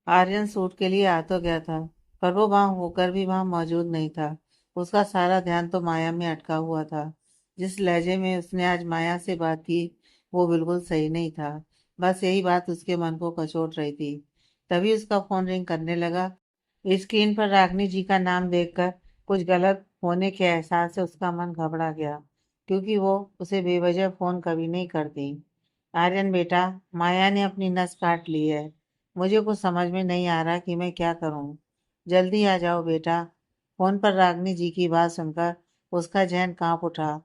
Aryan suit के लिए आ तो गया था, पर वो वहां होकर भी वहां मौजूद नहीं था। उसका सारा ध्यान तो माया में अटका हुआ था। जिस लहजे में उसने आज माया से बात की, वो बिल्कुल सही नहीं था। बस यही बात उसके मन को कचोट रही थी। तभी उसका फोन रिंग करने लगा। स्क्रीन पर रागनी जी का नाम देखकर कुछ गलत होने के एहसास से उसका मन घबरा गया, क्योंकि वो उसे बेवजह फोन कभी नहीं करती। आर्यन बेटा, माया ने अपनी नस काट ली है। मुझे कुछ समझ में नहीं आ रहा कि मैं क्या करूं। जल्दी आ जाओ बेटा। फोन पर रागनी जी की बात सुनकर उसका जहन कांप उठा।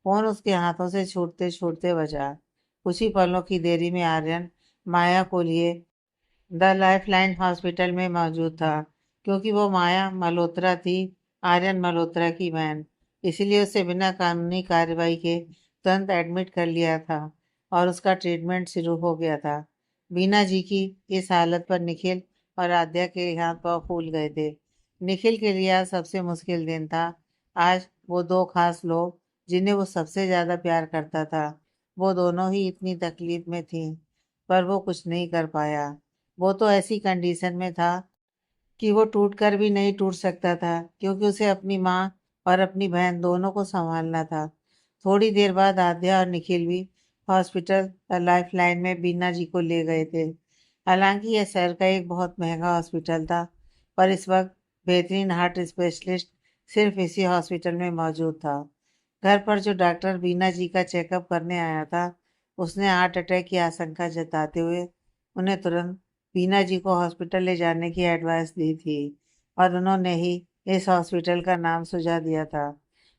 फोन उसके हाथों से छूटते छूटते बजा। कुछ ही पलों की देरी में आर्यन माया को लिए द लाइफलाइन हॉस्पिटल में मौजूद था। क्योंकि वो माया मल्होत्रा थी, आर्यन मल्होत्रा की बहन, इसलिए उसे बिना कानूनी कार्रवाई के तुरंत एडमिट कर लिया था और उसका ट्रीटमेंट शुरू हो गया था। बीना जी की इस हालत पर निखिल और आद्या के हाथ पांव फूल गए थे। निखिल के लिए आज सबसे मुश्किल दिन था। आज वो दो खास लोग जिन्हें वो सबसे ज्यादा प्यार करता था, वो दोनों ही इतनी तकलीफ में थी, पर वो कुछ नहीं कर पाया। वो तो ऐसी कंडीशन में था कि वो टूट कर भी नहीं टूट सकता था, क्योंकि उसे अपनी माँ और अपनी बहन दोनों को संभालना था। थोड़ी देर बाद आद्या और निखिल भी हॉस्पिटल लाइफ लाइन में बीना जी को ले गए थे। हालांकि यह शहर का एक बहुत महंगा हॉस्पिटल था, पर इस वक्त बेहतरीन हार्ट स्पेशलिस्ट सिर्फ इसी हॉस्पिटल में मौजूद था। घर पर जो डॉक्टर बीना जी का चेकअप करने आया था, उसने हार्ट अटैक की आशंका जताते हुए उन्हें तुरंत बीना जी को हॉस्पिटल ले जाने की एडवाइस दी थी, और उन्होंने ही इस हॉस्पिटल का नाम सुझा दिया था।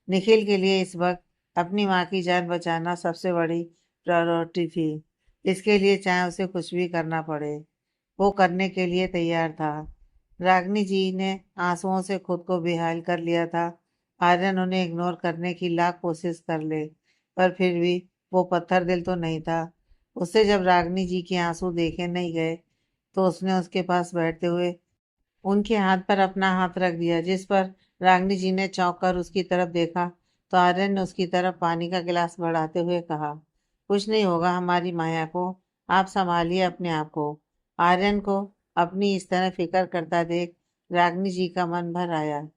निखिल के लिए इस वक्त अपनी माँ की जान बचाना सबसे बड़ी प्रायोरिटी थी। इसके लिए चाहे उसे कुछ भी करना पड़े, वो करने के लिए तैयार था। रागनी जी ने आंसुओं से खुद को बेहाल कर लिया था। आर्यन उन्हें इग्नोर करने की लाख कोशिश कर ले, पर फिर भी वो पत्थर दिल तो नहीं था। उससे जब रागनी जी के आंसू देखे नहीं गए, तो उसने उसके पास बैठते हुए उनके हाथ पर अपना हाथ रख दिया, जिस पर रागनी जी ने चौंक कर उसकी तरफ देखा, तो आर्यन ने उसकी तरफ पानी का गिलास बढ़ाते हुए कहा, कुछ नहीं होगा हमारी माया को, आप संभालिए अपने आप को। आर्यन को अपनी इस तरह फिक्र करता देख रागनी जी का मन भर आया।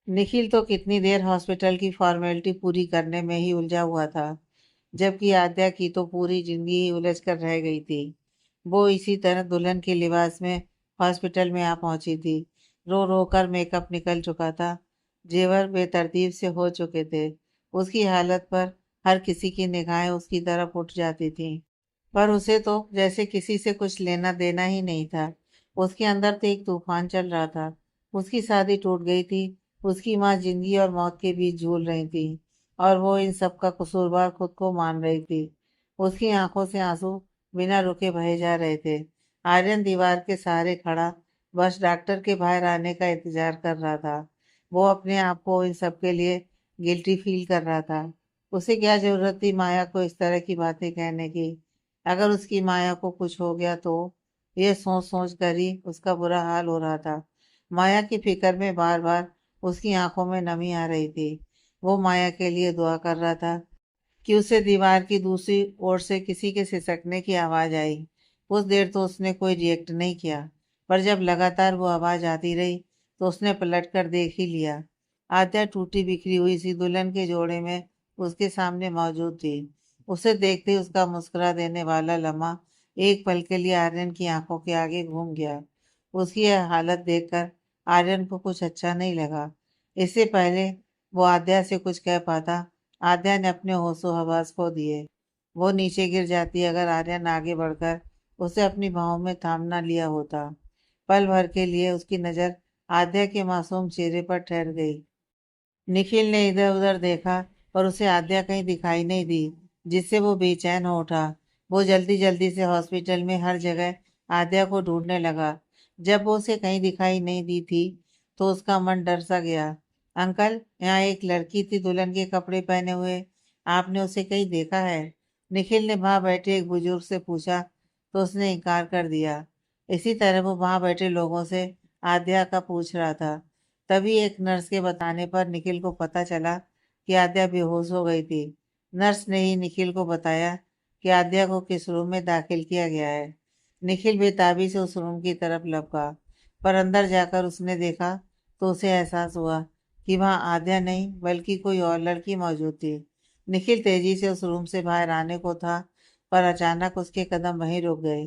निखिल तो कितनी देर हॉस्पिटल की फॉर्मेलिटी पूरी करने में ही उलझा हुआ था, जबकि आद्या की तो पूरी जिंदगी ही उलझ कर रह गई थी। वो इसी तरह दुल्हन के लिबास में हॉस्पिटल में आ पहुंची थी। रो रो कर मेकअप निकल चुका था, जेवर बेतरतीब से हो चुके थे। उसकी हालत पर हर किसी की निगाहें उसकी तरफ उठ जाती थी, पर उसे तो जैसे किसी से कुछ लेना देना ही नहीं था। उसके अंदर तो एक तूफान चल रहा था। उसकी शादी टूट गई थी, उसकी माँ जिंदगी और मौत के बीच झूल रही थी, और वो इन सब का कसूरवार खुद को मान रही थी। उसकी आंखों से आंसू बिना रुके बहे जा रहे थे। आर्यन दीवार के सहारे खड़ा बस डॉक्टर के बाहर आने का इंतजार कर रहा था। वो अपने आप को इन सब के लिए गिल्टी फील कर रहा था। उसे क्या जरूरत थी माया को इस तरह की बातें कहने की। अगर उसकी माया को कुछ हो गया तो, ये सोच सोच कर ही उसका बुरा हाल हो रहा था। माया की फिक्र में बार बार उसकी आंखों में नमी आ रही थी। वो माया के लिए दुआ कर रहा था कि उसे दीवार की दूसरी ओर से किसी के सिसकने की आवाज आई। कुछ देर तो उसने कोई रिएक्ट नहीं किया, पर जब लगातार वो आवाज आती रही, तो उसने पलट कर देख ही लिया। आद्या टूटी बिखरी हुई सी दुल्हन के जोड़े में उसके सामने मौजूद थी। उसे देखते ही उसका मुस्कुरा देने वाला लम्हा एक पल के लिए आर्यन की आंखों के आगे घूम गया। उसकी यह हालत देखकर आर्यन को कुछ अच्छा नहीं लगा। इससे पहले वो आद्या से कुछ कह पाता, आद्या ने अपने होशो हवास खो दिए। वो नीचे गिर जाती अगर आर्यन आगे बढ़कर उसे अपनी बाहों में थाम ना लिया होता। पल भर के लिए उसकी नजर आद्या के मासूम चेहरे पर ठहर गई। निखिल ने इधर उधर देखा, पर उसे आद्या कहीं दिखाई नहीं दी, जिससे वो बेचैन हो उठा। वो जल्दी जल्दी से हॉस्पिटल में हर जगह आद्या को ढूंढने लगा। जब वो उसे कहीं दिखाई नहीं दी थी, तो उसका मन डर सा गया। अंकल, यहाँ एक लड़की थी दुल्हन के कपड़े पहने हुए, आपने उसे कहीं देखा है? निखिल ने वहां बैठे एक बुजुर्ग से पूछा, तो उसने इनकार कर दिया। इसी तरह वो वहां बैठे लोगों से आद्या का पूछ रहा था। तभी एक नर्स के बताने पर निखिल को पता चला कि आद्या बेहोश हो गई थी। नर्स ने ही निखिल को बताया कि आद्या को किस रूम में दाखिल किया गया है। निखिल बेताबी से उस रूम की तरफ लपका, पर अंदर जाकर उसने देखा तो उसे एहसास हुआ कि वहां आद्या नहीं बल्कि कोई और लड़की मौजूद थी। निखिल तेजी से उस रूम से बाहर आने को था, पर अचानक उसके कदम वहीं रुक गए,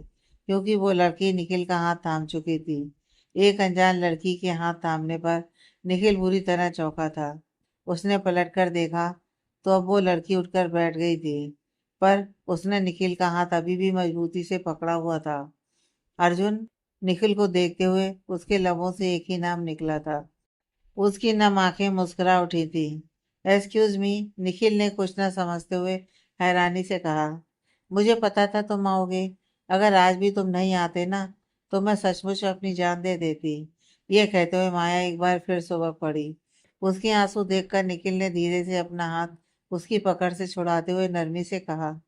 क्योंकि वो लड़की निखिल का हाथ थाम चुकी थी। एक अनजान लड़की के हाथ थामने पर निखिल बुरी तरह चौंका था। उसने पलटकर देखा तो अब वो लड़की उठकर बैठ गई थी, पर उसने निखिल का हाथ अभी भी मजबूती से पकड़ा हुआ था। अर्जुन। निखिल को देखते हुए उसके लबों से एक ही नाम निकला था। उसकी नम आंखें मुस्कुरा उठी थी। Excuse me. निखिल ने कुछ न समझते हुए हैरानी से कहा। मुझे पता था तुम आओगे। अगर आज भी तुम नहीं आते ना, तो मैं सचमुच अपनी जान दे देती। ये कहते हुए माया एक बार फिर सुबह पड़ी। उसके आंसू देखकर निखिल ने धीरे से अपना हाथ उसकी पकड़ से छुड़ाते हुए नरमी से कहा,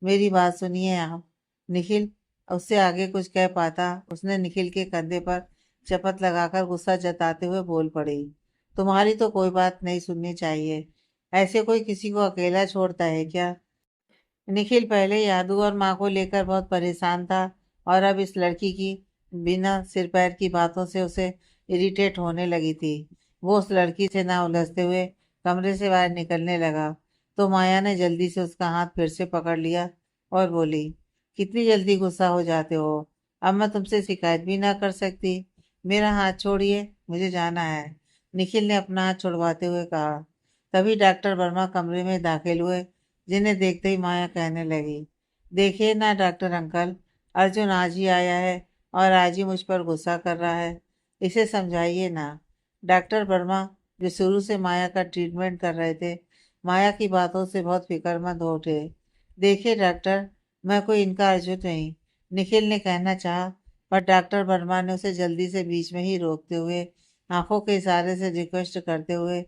मेरी बात सुनिए आप। निखिल उससे आगे कुछ कह पाता, उसने निखिल के कंधे पर चपत लगाकर गुस्सा जताते हुए बोल पड़ी, तुम्हारी तो कोई बात नहीं सुननी चाहिए। ऐसे कोई किसी को अकेला छोड़ता है क्या? निखिल पहले यादू और माँ को लेकर बहुत परेशान था, और अब इस लड़की की बिना सिर पैर की बातों से उसे इरिटेट होने लगी थी। वो उस लड़की से ना उलझते हुए कमरे से बाहर निकलने लगा, तो माया ने जल्दी से उसका हाथ फिर से पकड़ लिया और बोली, कितनी जल्दी गुस्सा हो जाते हो? अब मैं तुमसे शिकायत भी ना कर सकती। मेरा हाथ छोड़िए, मुझे जाना है। निखिल ने अपना हाथ छुड़वाते हुए कहा। तभी डॉक्टर वर्मा कमरे में दाखिल हुए, जिन्हें देखते ही माया कहने लगी, देखिए ना डॉक्टर अंकल, अर्जुन आज ही आया है और आज ही मुझ पर गुस्सा कर रहा है। इसे समझाइए ना। डॉक्टर वर्मा, जो शुरू से माया का ट्रीटमेंट कर रहे थे, माया की बातों से बहुत फिक्रमंद हो उठे। देखिए डॉक्टर, मैं कोई इनका अर्जुन नहीं, निखिल ने कहना चाहा, पर डॉक्टर वर्मा ने उसे जल्दी से बीच में ही रोकते हुए आंखों के इशारे से रिक्वेस्ट करते हुए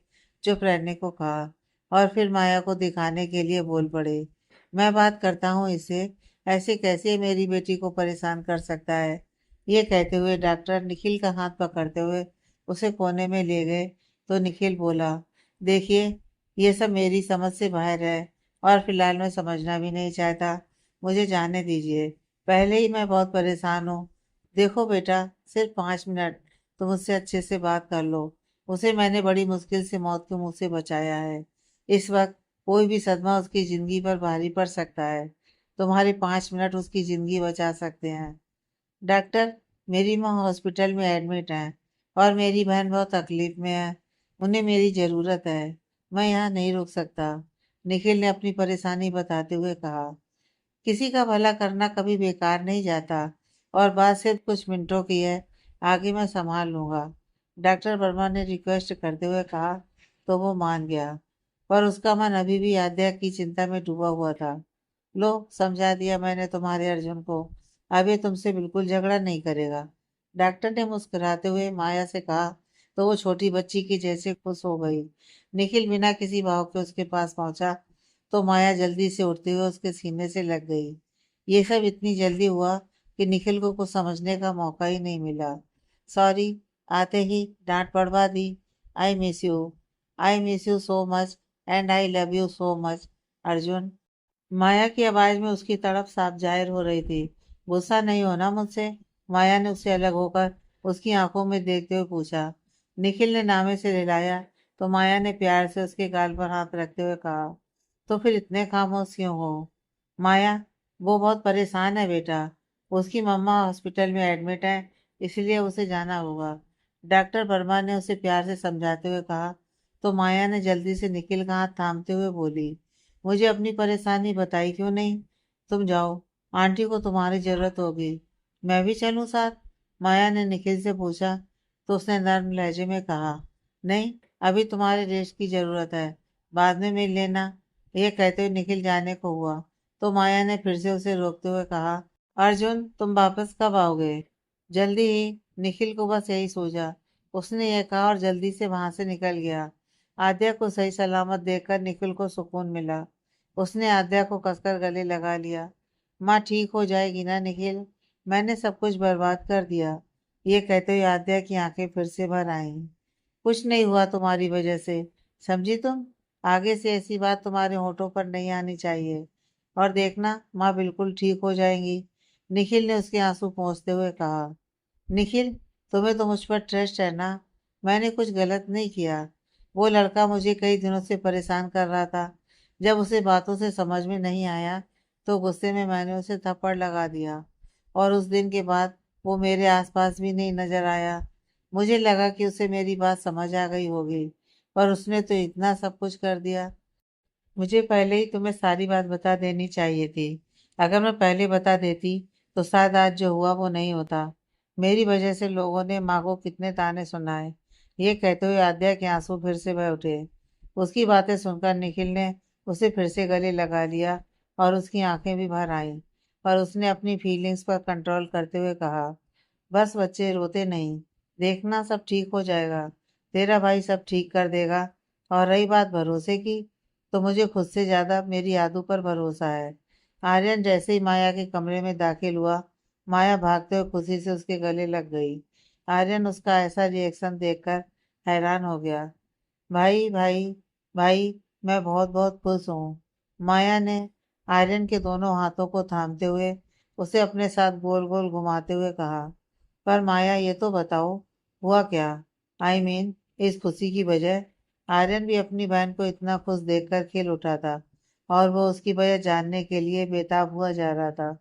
चुप रहने को कहा, और फिर माया को दिखाने के लिए बोल पड़े, मैं बात करता हूँ इससे, ऐसे कैसे मेरी बेटी को परेशान कर सकता है? ये कहते हुए डॉक्टर निखिल का हाथ पकड़ते हुए उसे कोने में ले गए, तो निखिल बोला, देखिए, ये सब मेरी समझ से बाहर है, और फिलहाल मैं समझना भी नहीं चाहता। मुझे जाने दीजिए। पहले ही मैं बहुत परेशान हूँ। देखो बेटा, सिर्फ 5 मिनट तुम मुझसे अच्छे से बात कर लो। उसे मैंने बड़ी मुश्किल से मौत के मुंह से बचाया है। इस वक्त कोई भी सदमा उसकी जिंदगी पर भारी पड़ सकता है। तुम्हारे 5 मिनट उसकी जिंदगी बचा सकते हैं। डॉक्टर, मेरी माँ हॉस्पिटल में एडमिट है, और मेरी बहन बहुत तकलीफ में है। उन्हें मेरी ज़रूरत है। मैं यहाँ नहीं रुक सकता। निखिल ने अपनी परेशानी बताते हुए कहा। किसी का भला करना कभी बेकार नहीं जाता, और बात सिर्फ कुछ मिनटों की है। आगे मैं संभाल लूंगा। डॉक्टर वर्मा ने रिक्वेस्ट करते हुए कहा, तो वो मान गया, पर उसका मन अभी भी आद्या की चिंता में डूबा हुआ था। लो, समझा दिया मैंने तुम्हारे अर्जुन को। अब ये तुमसे बिल्कुल झगड़ा नहीं करेगा। डॉक्टर ने मुस्कुराते हुए माया से कहा, तो वो छोटी बच्ची की जैसे खुश हो गई। निखिल बिना किसी भाव के उसके पास पहुंचा, तो माया जल्दी से उठते हुए उसके सीने से लग गई। ये सब इतनी जल्दी हुआ कि निखिल को कुछ समझने का मौका ही नहीं मिला। सॉरी। आते ही डांट पड़वा दी। I miss you. I miss you so much, and I love you so much, Arjun. Maya की आवाज में उसकी तड़प साफ जाहिर हो रही थी। गुस्सा नहीं होना मुझसे? माया ने उससे अलग होकर उसकी आंखों में देखते हुए पूछा। निखिल ने नामे से रिलाया, तो माया ने प्यार से उसके गाल पर हाथ रखते हुए कहा, तो फिर इतने खामोश क्यों हो? माया, वो बहुत परेशान है बेटा। उसकी मम्मा हॉस्पिटल में एडमिट है, इसलिए उसे जाना होगा। डॉक्टर वर्मा ने उसे प्यार से समझाते हुए कहा, तो माया ने जल्दी से निखिल का हाथ थामते हुए बोली, मुझे अपनी परेशानी बताई क्यों नहीं? तुम जाओ, आंटी को तुम्हारी जरूरत होगी। मैं भी चलूं साथ? माया ने निखिल से पूछा, तो उसने नर्म लहजे में कहा, नहीं, अभी तुम्हारे रेस्ट की जरूरत है, बाद में मिल लेना। यह कहते हुए निखिल जाने को हुआ, तो माया ने फिर से उसे रोकते हुए कहा, अर्जुन, तुम वापस कब आओगे? जल्दी ही। निखिल को बस यही सूझा। उसने यह कहा और जल्दी से वहां से निकल गया। आद्या को सही सलामत देखकर निखिल को सुकून मिला। उसने आद्या को कसकर गले लगा लिया। माँ ठीक हो जाएगी ना निखिल? मैंने सब कुछ बर्बाद कर दिया। ये कहते हुए आद्या की आंखें फिर से भर आईं। कुछ नहीं हुआ तुम्हारी वजह से, समझी तुम? आगे से ऐसी बात तुम्हारे होठों पर नहीं आनी चाहिए। और देखना, माँ बिल्कुल ठीक हो जाएंगी। निखिल ने उसके आंसू पोंछते हुए कहा। निखिल, तुम्हें तो मुझ पर ट्रस्ट है ना? मैंने कुछ गलत नहीं किया। वो लड़का मुझे कई दिनों से परेशान कर रहा था। जब उसे बातों से समझ में नहीं आया तो गुस्से में मैंने उसे थप्पड़ लगा दिया, और उस दिन के बाद वो मेरे आसपास भी नहीं नजर आया। मुझे लगा कि उसे मेरी बात समझ आ गई होगी, पर उसने तो इतना सब कुछ कर दिया। मुझे पहले ही तुम्हें सारी बात बता देनी चाहिए थी। अगर मैं पहले बता देती तो शायद आज जो हुआ वो नहीं होता। मेरी वजह से लोगों ने माँ को कितने ताने सुनाए। ये कहते हुए आद्या के आंसू फिर से बह उठे। उसकी बातें सुनकर निखिल ने उसे फिर से गले लगा लिया और उसकी आंखें भी भर आईं। पर उसने अपनी फीलिंग्स पर कंट्रोल करते हुए कहा, बस बच्चे रोते नहीं, देखना सब ठीक हो जाएगा। तेरा भाई सब ठीक कर देगा। और रही बात भरोसे की, तो मुझे खुद से ज्यादा मेरी यादों पर भरोसा है। आर्यन जैसे ही माया के कमरे में दाखिल हुआ, माया भागते हुए खुशी से उसके गले लग गई। आर्यन उसका ऐसा रिएक्शन देखकर हैरान हो गया। भाई भाई भाई, मैं बहुत बहुत खुश हूँ। माया ने आर्यन के दोनों हाथों को थामते हुए उसे अपने साथ गोल गोल घुमाते हुए कहा। पर माया, ये तो बताओ, हुआ क्या? इस खुशी की वजह। आर्यन भी अपनी बहन को इतना खुश देखकर खिल उठा था, और वो उसकी वजह जानने के लिए बेताब हुआ जा रहा था।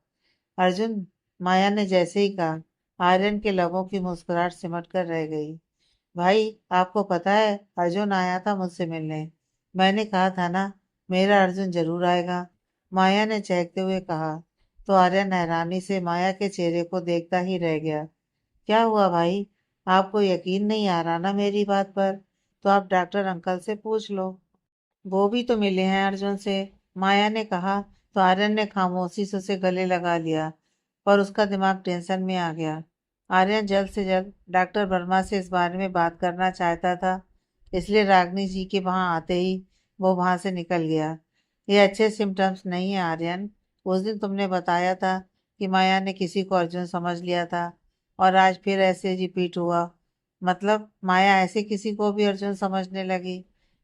अर्जुन, माया ने जैसे ही कहा, आर्यन के लबों की मुस्कुराहट सिमट कर रह गई। भाई, आपको पता है, अर्जुन आया था मुझसे मिलने। मैंने कहा था ना, मेरा अर्जुन जरूर आएगा। माया ने चहकते हुए कहा। तो आर्यन हैरानी से माया के चेहरे को देखता ही रह गया। क्या हुआ भाई? आपको यकीन नहीं आ रहा ना मेरी बात पर? तो आप डॉक्टर अंकल से पूछ लो। वो भी तो मिले हैं अर्जुन से, माया ने कहा। तो आर्यन ने खामोशी से उसे गले लगा लिया, पर उसका दिमाग टेंशन में आ गया। आर्यन जल्द से जल्द डॉक्टर वर्मा से इस बारे में बात करना चाहता था, इसलिए रागनी जी के वहां आते ही वो वहां से निकल गया। ये अच्छे सिम्टम्स नहीं है आर्यन। उस दिन तुमने बताया था कि माया ने किसी को अर्जुन समझ लिया था, और आज फिर ऐसे रिपीट हुआ। मतलब माया ऐसे किसी को भी अर्जुन समझने लगी।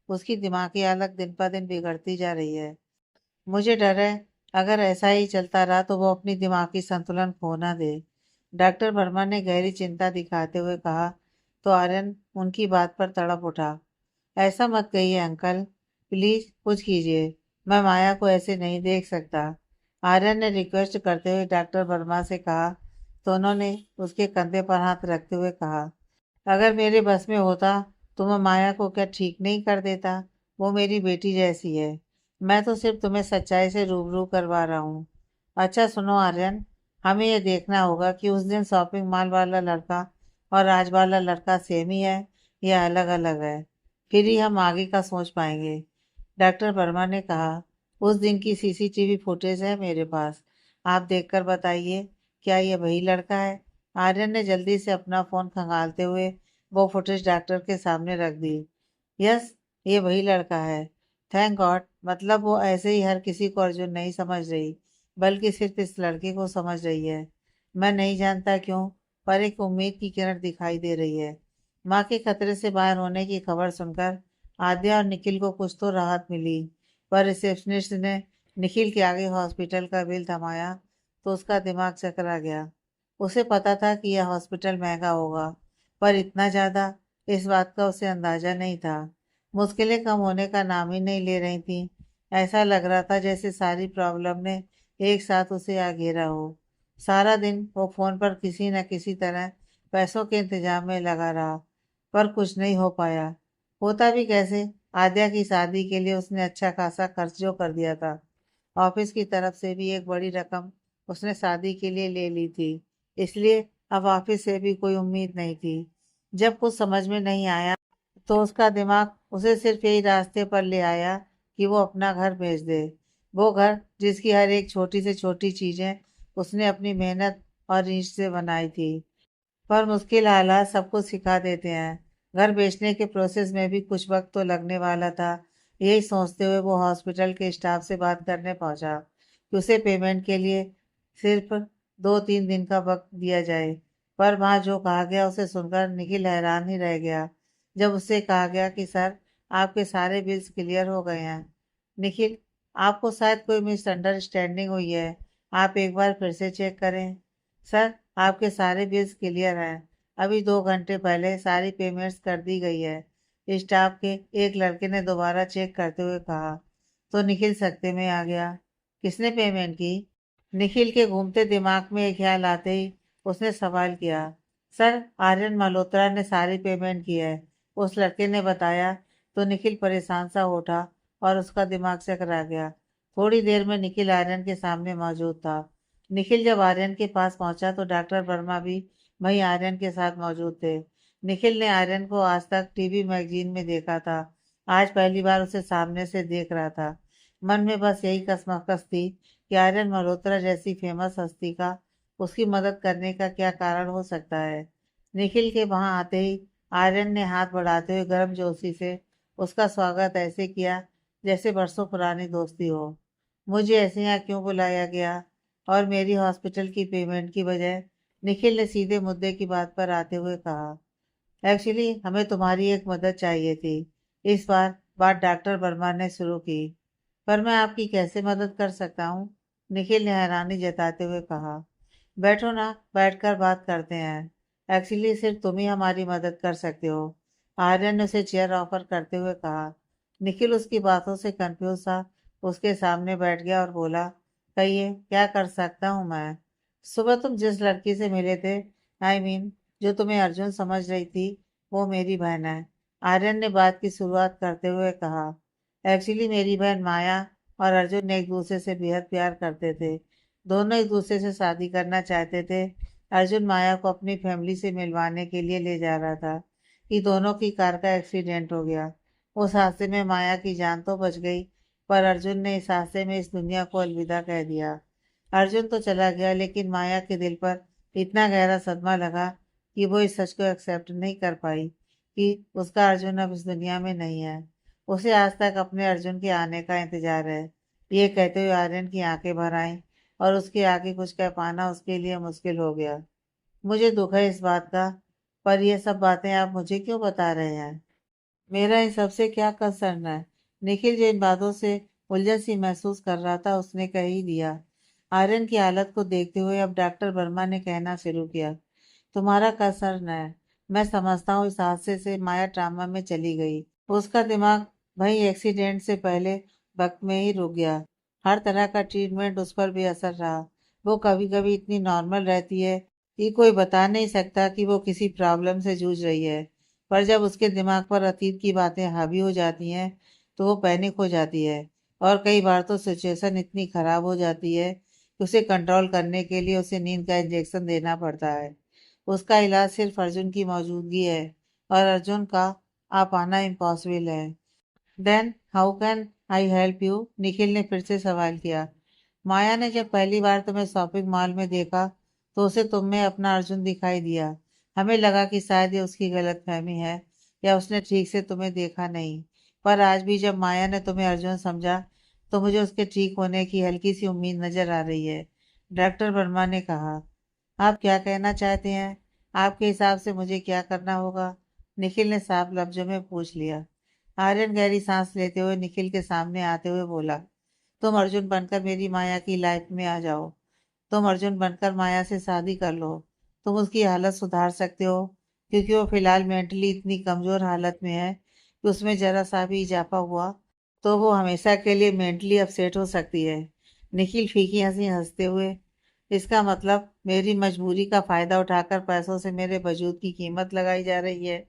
उसकी दिमागी हालत दिन पर दिन बिगड़ती जा रही है। मुझे डर है, अगर ऐसा ही चलता रहा तो वो अपनी दिमागी संतुलन खो ना दे। डॉक्टर वर्मा ने गहरी चिंता दिखाते हुए कहा। तो आर्यन उनकी बात पर तड़प उठा। ऐसा मत कहिए अंकल, प्लीज कुछ कीजिए। मैं माया को ऐसे नहीं देख सकता। आर्यन ने रिक्वेस्ट करते हुए डॉक्टर वर्मा से कहा। तो उन्होंने उसके कंधे पर हाथ रखते हुए कहा, अगर मेरे बस में होता तो मैं माया को क्या ठीक नहीं कर देता? वो मेरी बेटी जैसी है। मैं तो सिर्फ तुम्हें सच्चाई से रूबरू करवा रहा हूँ। अच्छा सुनो आर्यन, हमें ये देखना होगा कि उस दिन शॉपिंग मॉल वाला लड़का और आज वाला लड़का सेम ही है या अलग अलग है। फिर ही हम आगे का सोच पाएंगे। डॉक्टर वर्मा ने कहा। उस दिन की सीसीटीवी फुटेज है मेरे पास। आप देखकर बताइए, क्या ये वही लड़का है? आर्यन ने जल्दी से अपना फोन खंगालते हुए वो फुटेज डॉक्टर के सामने रख दी। यस, ये वही लड़का है। Thank God. मतलब वो ऐसे ही हर किसी को अर्जुन नहीं समझ रही, बल्कि सिर्फ इस लड़के को समझ रही है। मैं नहीं जानता क्यों, पर एक उम्मीद की किरण दिखाई दे रही है। माँ के खतरे से बाहर होने की खबर सुनकर आद्या और निखिल को कुछ तो राहत मिली। पर रिसेप्शनिस्ट ने निखिल के आगे हॉस्पिटल का बिल थमाया तो उसका दिमाग चकरा गया। उसे पता था कि यह हॉस्पिटल महंगा होगा, पर इतना ज्यादा, इस बात का उसे अंदाजा नहीं था। मुश्किलें कम होने का नाम ही नहीं ले रही थी। ऐसा लग रहा था जैसे सारी प्रॉब्लम ने एक साथ उसे आ घेरा हो। सारा दिन वो फोन पर किसी न किसी तरह पैसों के इंतजाम में लगा रहा, पर कुछ नहीं हो पाया। होता भी कैसे? आद्या की शादी के लिए उसने अच्छा खासा खर्च जो कर दिया था। ऑफिस की तरफ से भी एक बड़ी रकम उसने शादी के लिए ले ली थी, इसलिए अब ऑफिस से भी कोई उम्मीद नहीं थी। जब कुछ समझ में नहीं आया तो उसका दिमाग उसे सिर्फ यही रास्ते पर ले आया कि वो अपना घर बेच दे। वो घर जिसकी हर एक छोटी से छोटी चीजें उसने अपनी मेहनत और रीझ से बनाई थी। पर मुश्किल हालात सब कुछ सिखा देते हैं। घर बेचने के प्रोसेस में भी कुछ वक्त तो लगने वाला था। यही सोचते हुए वो हॉस्पिटल के स्टाफ से बात करने पहुंचा कि उसे पेमेंट के लिए सिर्फ 2-3 दिन का वक्त दिया जाए। पर वहाँ जो कहा गया उसे सुनकर निखिल हैरान ही रह गया। जब उससे कहा गया कि सर, आपके सारे बिल्स क्लियर हो गए हैं। निखिल, आपको शायद कोई मिसअंडरस्टैंडिंग हुई है। आप एक बार फिर से चेक करें। सर, आपके सारे बिल्स क्लियर हैं। अभी 2 घंटे पहले सारी पेमेंट्स कर दी गई है। स्टाफ के एक लड़के ने दोबारा चेक करते हुए कहा। तो निखिल सकते में आ गया। किसने पेमेंट की? निखिल के घूमते दिमाग में एक ख्याल आते ही उसने सवाल किया। सर, आर्यन मल्होत्रा ने सारी पेमेंट की है, उस लड़के ने बताया। तो निखिल परेशान सा उठा और उसका दिमाग चकरा गया। थोड़ी देर में निखिल आर्यन के सामने मौजूद था। निखिल जब आर्यन के पास पहुंचा तो डॉक्टर वर्मा भी वहीं आर्यन के साथ मौजूद थे। निखिल ने आर्यन को आज तक टीवी मैगजीन में देखा था। आज पहली बार उसे सामने से देख रहा था। मन में बस यही कसमकस थी कि आर्यन मल्होत्रा जैसी फेमस हस्ती का उसकी मदद करने का क्या कारण हो सकता है। निखिल के वहां आते ही आर्यन ने हाथ बढ़ाते हुए गर्मजोशी से उसका स्वागत ऐसे किया जैसे बरसों पुरानी दोस्ती हो। मुझे ऐसे यहाँ क्यों बुलाया गया और मेरी हॉस्पिटल की पेमेंट की बजाय? निखिल ने सीधे मुद्दे की बात पर आते हुए कहा। एक्चुअली हमें तुम्हारी एक मदद चाहिए थी। इस बार बात डॉक्टर वर्मा ने शुरू की। पर मैं आपकी कैसे मदद कर सकता हूँ? निखिल ने हैरानी जताते हुए कहा। बैठो ना, बैठकर बात करते हैं। एक्चुअली सिर्फ तुम ही हमारी मदद कर सकते हो। आर्यन ने उसे चेयर ऑफर करते हुए कहा। निखिल उसकी बातों से कंफ्यूज था। उसके सामने बैठ गया और बोला, कहिए क्या कर सकता हूँ मैं? सुबह तुम जिस लड़की से मिले थे, जो तुम्हें अर्जुन समझ रही थी, वो मेरी बहन है। आर्यन ने बात की शुरुआत करते हुए कहा। एक्चुअली मेरी बहन माया और अर्जुन एक दूसरे से बेहद प्यार करते थे। दोनों एक दूसरे से शादी करना चाहते थे। अर्जुन माया को अपनी फैमिली से मिलवाने के लिए ले जा रहा था कि दोनों की कार का एक्सीडेंट हो गया। उस हादसे में माया की जान तो बच गई, पर अर्जुन ने इस हादसे में इस दुनिया को अलविदा कह दिया। अर्जुन तो चला गया, लेकिन माया के दिल पर इतना गहरा सदमा लगा कि वो इस सच को एक्सेप्ट नहीं कर पाई कि उसका अर्जुन अब इस दुनिया में नहीं है। उसे आज तक अपने अर्जुन के आने का इंतजार है। ये कहते हुए आर्यन की आंखें भर आईं और उसके आगे कुछ कह पाना उसके लिए मुश्किल हो गया। मुझे दुख है इस बात का, पर ये सब बातें आप मुझे क्यों बता रहे हैं? मेरा इन सबसे क्या कंसर्न है? निखिल जो इन बातों से उलझन सी महसूस कर रहा था, उसने कह ही दिया। आर्यन की हालत को देखते हुए अब डॉक्टर वर्मा ने कहना शुरू किया। तुम्हारा कंसर्न है, मैं समझता हूँ। इस हादसे से माया ट्रामा में चली गई। उसका दिमाग वही एक्सीडेंट से पहले वक्त में ही रुक गया। हर तरह का ट्रीटमेंट उस पर बेअसर रहा। वो कभी कभी इतनी नॉर्मल रहती है कि कोई बता नहीं सकता कि वो किसी प्रॉब्लम से जूझ रही है। पर जब उसके दिमाग पर अतीत की बातें हावी हो जाती हैं तो वो पैनिक हो जाती है। और कई बार तो सिचुएशन इतनी खराब हो जाती है कि उसे कंट्रोल करने के लिए उसे नींद का इंजेक्शन देना पड़ता है। उसका इलाज सिर्फ अर्जुन की मौजूदगी है और अर्जुन का आ पाना इम्पॉसिबल है। Then how can I help you? Nikhil ने फिर से सवाल किया। माया ने जब पहली बार तुम्हें शॉपिंग मॉल में देखा तो उसे तुम में अपना अर्जुन दिखाई दिया। हमें लगा कि शायद ये उसकी गलतफहमी है या उसने ठीक से तुम्हें देखा नहीं। पर आज भी जब माया ने तुम्हें अर्जुन समझा तो मुझे उसके ठीक होने की हल्की सी उम्मीद नजर आ रही है। डॉक्टर वर्मा ने कहा। आप क्या कहना चाहते हैं? आपके हिसाब से मुझे क्या करना होगा? निखिल ने साफ लफ्जों में पूछ लिया। आर्यन गहरी सांस लेते हुए निखिल के सामने आते हुए बोला। तुम अर्जुन बनकर मेरी माया की लाइफ में आ जाओ। तुम अर्जुन बनकर माया से शादी कर लो। तुम उसकी हालत सुधार सकते हो, क्योंकि वो फिलहाल मेंटली इतनी कमजोर हालत में है कि उसमें जरा सा भी इजाफा हुआ तो वो हमेशा के लिए मेंटली अपसेट हो सकती है। निखिल फीकी हंसी हंसते हुए। इसका मतलब मेरी मजबूरी का फायदा उठाकर पैसों से मेरे वजूद की कीमत लगाई जा रही है?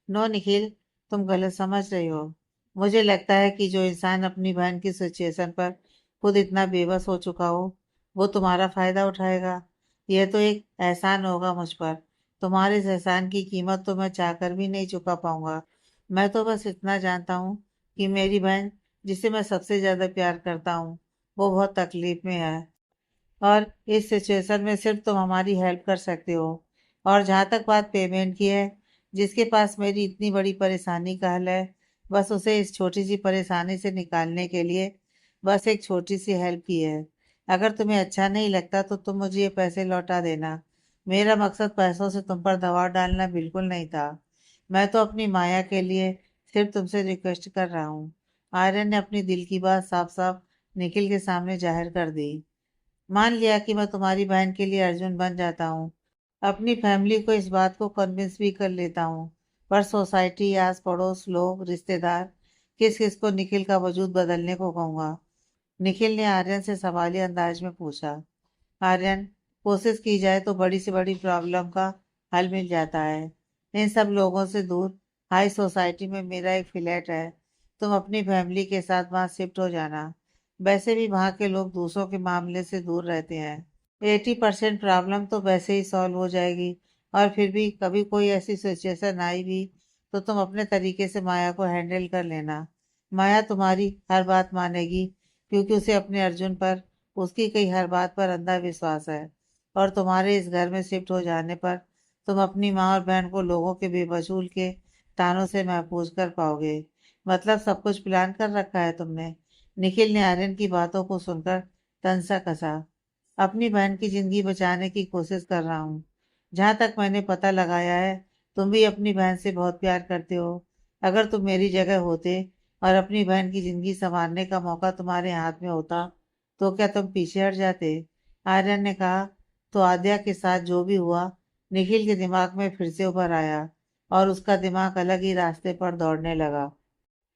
नो निखिल, तुम गलत समझ रही हो। मुझे लगता है कि जो इंसान अपनी बहन की सिचुएशन पर खुद इतना बेबस हो चुका हो, वो तुम्हारा फायदा उठाएगा। यह तो एक एहसान होगा मुझ पर। तुम्हारे इस एहसान की कीमत तो मैं चाहकर भी नहीं चुका पाऊंगा। मैं तो बस इतना जानता हूँ कि मेरी बहन, जिसे मैं सबसे ज्यादा प्यार करता हूँ, वो बहुत तकलीफ में है और इस सिचुएशन में सिर्फ तुम हमारी हेल्प कर सकते हो। और जहाँ तक बात पेमेंट की है, जिसके पास मेरी इतनी बड़ी परेशानी का हल है, बस उसे इस छोटी सी परेशानी से निकालने के लिए बस एक छोटी सी हेल्प की है। अगर तुम्हें अच्छा नहीं लगता तो तुम मुझे ये पैसे लौटा देना। मेरा मकसद पैसों से तुम पर दबाव डालना बिल्कुल नहीं था। मैं तो अपनी माया के लिए सिर्फ तुमसे रिक्वेस्ट कर रहा हूँ। आर्यन ने अपनी दिल की बात साफ साफ निखिल के सामने जाहिर कर दी। मान लिया कि मैं तुम्हारी बहन के लिए अर्जुन बन जाता हूँ। अपनी फैमिली को इस बात को कन्विंस भी कर लेता हूँ। पर सोसाइटी, आस पड़ोस, लोग, रिश्तेदार, किस किस को निखिल का वजूद बदलने को कहूंगा? निखिल ने आर्यन से सवालिया अंदाज में पूछा। आर्यन, कोशिश की जाए तो बड़ी से बड़ी प्रॉब्लम का हल मिल जाता है। इन सब लोगों से दूर हाई सोसाइटी में मेरा एक फ्लैट है। तुम अपनी फैमिली के साथ वहां शिफ्ट हो जाना। वैसे भी वहां के लोग दूसरों के मामले से दूर रहते हैं। 80% प्रॉब्लम तो वैसे ही सॉल्व हो जाएगी। और फिर भी कभी कोई ऐसी सिचुएशन आई भी तो तुम अपने तरीके से माया को हैंडल कर लेना। माया तुम्हारी हर बात मानेगी, क्योंकि उसे अपने अर्जुन पर, उसकी कई हर बात पर अंधा विश्वास है। और तुम्हारे इस घर में शिफ्ट हो जाने पर तुम अपनी माँ और बहन को लोगों के बेवजूल के तानों से महफूज कर पाओगे। मतलब सब कुछ प्लान कर रखा है तुमने? निखिल ने आर्यन की बातों को सुनकर तंसा कसा। अपनी बहन की जिंदगी बचाने की कोशिश कर रहा हूँ। जहां तक मैंने पता लगाया है, तुम भी अपनी बहन से बहुत प्यार करते हो। अगर तुम मेरी जगह होते और अपनी बहन की जिंदगी संवारने का मौका तुम्हारे हाथ में होता, तो क्या तुम पीछे हट जाते? आर्यन ने कहा। तो आद्या के साथ जो भी हुआ, निखिल के दिमाग में फिर से उभर आया और उसका दिमाग अलग ही रास्ते पर दौड़ने लगा।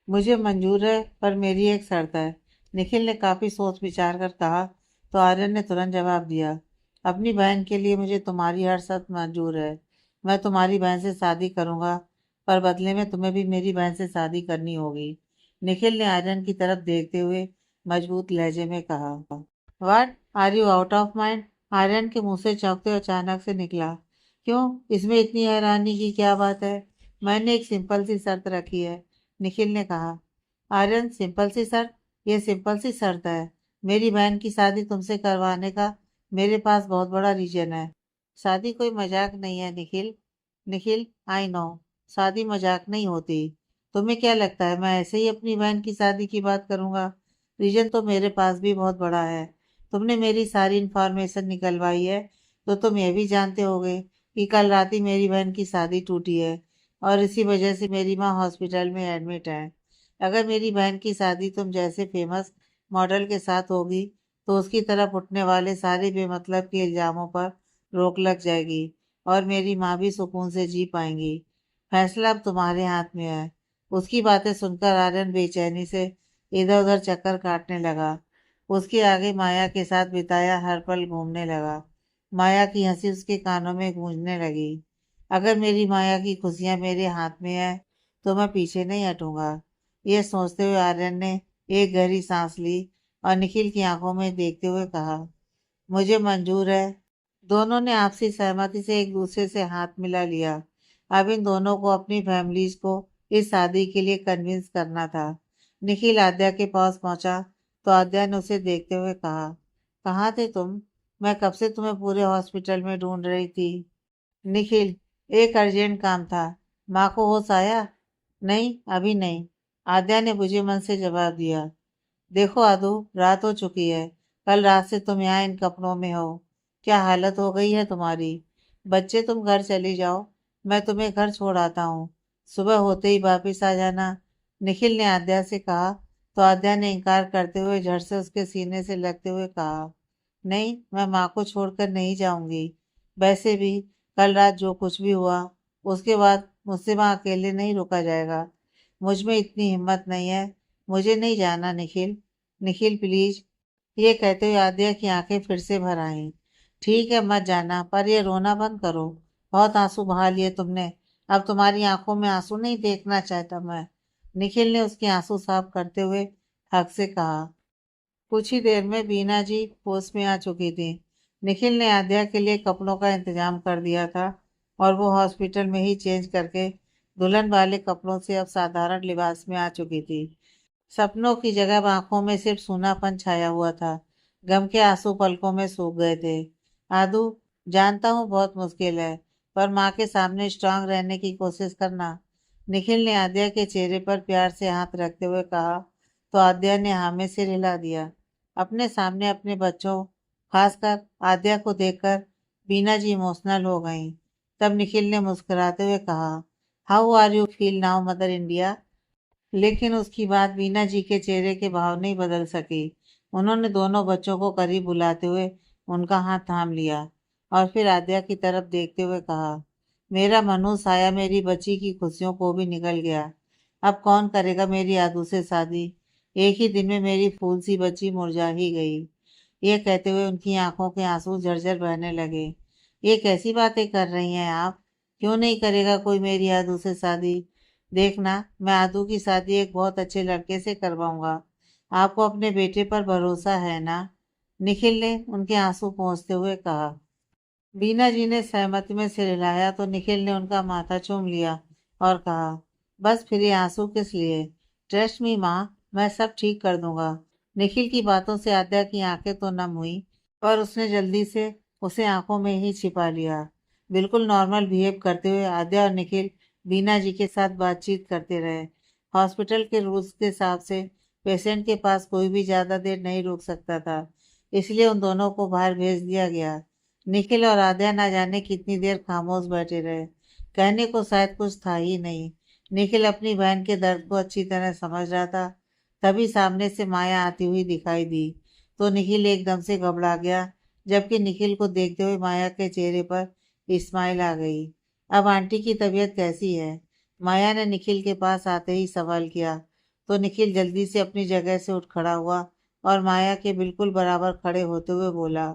मुझे मंजूर है, पर मेरी एक शर्त है। निखिल ने काफी सोच विचार कर कहा। तो आर्यन ने तुरंत जवाब दिया। अपनी बहन के लिए मुझे तुम्हारी हर शर्त मंजूर है। मैं तुम्हारी बहन से शादी करूंगा, पर बदले में तुम्हें भी मेरी बहन से शादी करनी होगी। निखिल ने आर्यन की तरफ देखते हुए मजबूत लहजे में कहा। What, are you out of mind? Aryan के मुंह से चौंकते हुए अचानक से निकला। क्यों, इसमें इतनी हैरानी की क्या बात है? मैंने एक सिंपल सी शर्त रखी है, निखिल ने कहा। आर्यन, सिंपल सी शर्त? ये सिंपल सी शर्त है। मेरी बहन की शादी तुमसे करवाने का मेरे पास बहुत बड़ा रीजन है। शादी कोई मजाक नहीं है निखिल। निखिल, आई नो, शादी मजाक नहीं होती। तुम्हें क्या लगता है मैं ऐसे ही अपनी बहन की शादी की बात करूंगा? रीजन तो मेरे पास भी बहुत बड़ा है। तुमने मेरी सारी इंफॉर्मेशन निकलवाई है, तो तुम ये भी जानते होगे कि कल रात ही मेरी बहन की शादी टूटी है और इसी वजह से मेरी माँ हॉस्पिटल में एडमिट है। अगर मेरी बहन की शादी तुम जैसे फेमस मॉडल के साथ होगी, तो उसकी तरफ उठने वाले सारे बेमतलब के इल्जामों पर रोक लग जाएगी और मेरी माँ भी सुकून से जी पाएंगी। फैसला अब तुम्हारे हाथ में है। उसकी बातें सुनकर आर्यन बेचैनी से इधर उधर चक्कर काटने लगा। उसके आगे माया के साथ बिताया हर पल घूमने लगा। माया की हंसी उसके कानों में गूंजने लगी। अगर मेरी माया की खुशियां मेरे हाथ में है, तो मैं पीछे नहीं हटूंगा। ये सोचते हुए आर्यन ने एक गहरी सांस ली और निखिल की आंखों में देखते हुए कहा, मुझे मंजूर है। दोनों ने आपसी सहमति से एक दूसरे से हाथ मिला लिया। अब इन दोनों को अपनी फैमिलीज को इस शादी के लिए कन्विंस करना था। निखिल आद्या के पास पहुंचा तो आद्या ने उसे देखते हुए कहा, कहाँ थे तुम? मैं कब से तुम्हें पूरे हॉस्पिटल में ढूंढ रही थी। निखिल, एक अर्जेंट काम था। माँ को होश आया? नहीं, अभी नहीं, आद्या ने बुझे मन से जवाब दिया। देखो आदू, रात हो चुकी है। कल रात से तुम यहाँ इन कपड़ों में हो। क्या हालत हो गई है तुम्हारी? बच्चे, तुम घर चली जाओ। मैं तुम्हें घर छोड़ आता हूँ। सुबह होते ही वापिस आ जाना, निखिल ने आद्या से कहा। तो आद्या ने इनकार करते हुए झट से उसके सीने से लगते हुए कहा, नहीं, मैं माँ को छोड़कर नहीं जाऊंगी। वैसे भी कल रात जो कुछ भी हुआ, उसके बाद मुझसे वहाँ अकेले नहीं रुका जाएगा। मुझ में इतनी हिम्मत नहीं है। मुझे नहीं जाना निखिल। निखिल प्लीज। ये कहते हुए आद्या की आंखें फिर से भर आईं। ठीक है, मत जाना, पर ये रोना बंद करो। बहुत आंसू बहा लिए तुमने। अब तुम्हारी आंखों में आंसू नहीं देखना चाहता मैं। निखिल ने उसके आंसू साफ करते हुए हक से कहा। कुछ ही देर में बीना जी होश में आ चुकी थी। निखिल ने आद्या के लिए कपड़ों का इंतजाम कर दिया था और वो हॉस्पिटल में ही चेंज करके दुल्हन वाले कपड़ों से अब साधारण लिबास में आ चुकी थी। सपनों की जगह अब आंखों में सिर्फ सूनापन छाया हुआ था। गम के आंसू पलकों में सूख गए थे। आदू, जानता हूँ बहुत मुश्किल है, पर माँ के सामने स्ट्रांग रहने की कोशिश करना, निखिल ने आद्या के चेहरे पर प्यार से हाथ रखते हुए कहा। तो आद्या ने हाँ में सिर हिला दिया। अपने सामने अपने बच्चों, खासकर आद्या को देखकर बीना जी इमोशनल हो गईं। तब निखिल ने मुस्कुराते हुए कहा, how are you feel now mother India? लेकिन उसकी बात बीना जी के चेहरे के भाव नहीं बदल सकी। उन्होंने दोनों बच्चों को करीब बुलाते हुए उनका हाथ थाम लिया और फिर आद्या की तरफ देखते हुए कहा, मेरा मनु साया मेरी बच्ची की खुशियों को भी निगल गया। अब कौन करेगा मेरी आदू से शादी? एक ही दिन में मेरी फूल सी बच्ची मुरझा ही गई। ये कहते हुए उनकी आंखों के आंसू झरझर बहने लगे। ये कैसी बातें कर रही हैं आप? क्यों नहीं करेगा कोई मेरी आदू से शादी? देखना, मैं आदू की शादी एक बहुत अच्छे लड़के से करवाऊंगा। आपको अपने बेटे पर भरोसा है ना? निखिल ने उनके आंसू पोंछते हुए कहा। बीना जी ने सहमति में सिर हिलाया तो निखिल ने उनका माथा चूम लिया और कहा, बस फिर ये आंसू किस लिए? ट्रस्ट मी माँ, मैं सब ठीक कर दूंगा। निखिल की बातों से आद्या की आंखें तो नम हुई, पर उसने जल्दी से उसे आंखों में ही छिपा लिया। बिल्कुल नॉर्मल बिहेव करते हुए आद्या और निखिल बीना जी के साथ बातचीत करते रहे। हॉस्पिटल के रूल्स के हिसाब से पेशेंट के पास कोई भी ज्यादा देर नहीं रुक सकता था, इसलिए उन दोनों को बाहर भेज दिया गया। निखिल और आद्या ना जाने कितनी देर खामोश बैठे रहे। कहने को शायद कुछ था ही नहीं। निखिल अपनी बहन के दर्द को अच्छी तरह समझ रहा था। तभी सामने से माया आती हुई दिखाई दी तो निखिल एकदम से घबरा गया, जबकि निखिल को देखते हुए माया के चेहरे पर स्माइल आ गई। अब आंटी की तबीयत कैसी है? माया ने निखिल के पास आते ही सवाल किया तो निखिल जल्दी से अपनी जगह से उठ खड़ा हुआ और माया के बिल्कुल बराबर खड़े होते हुए बोला,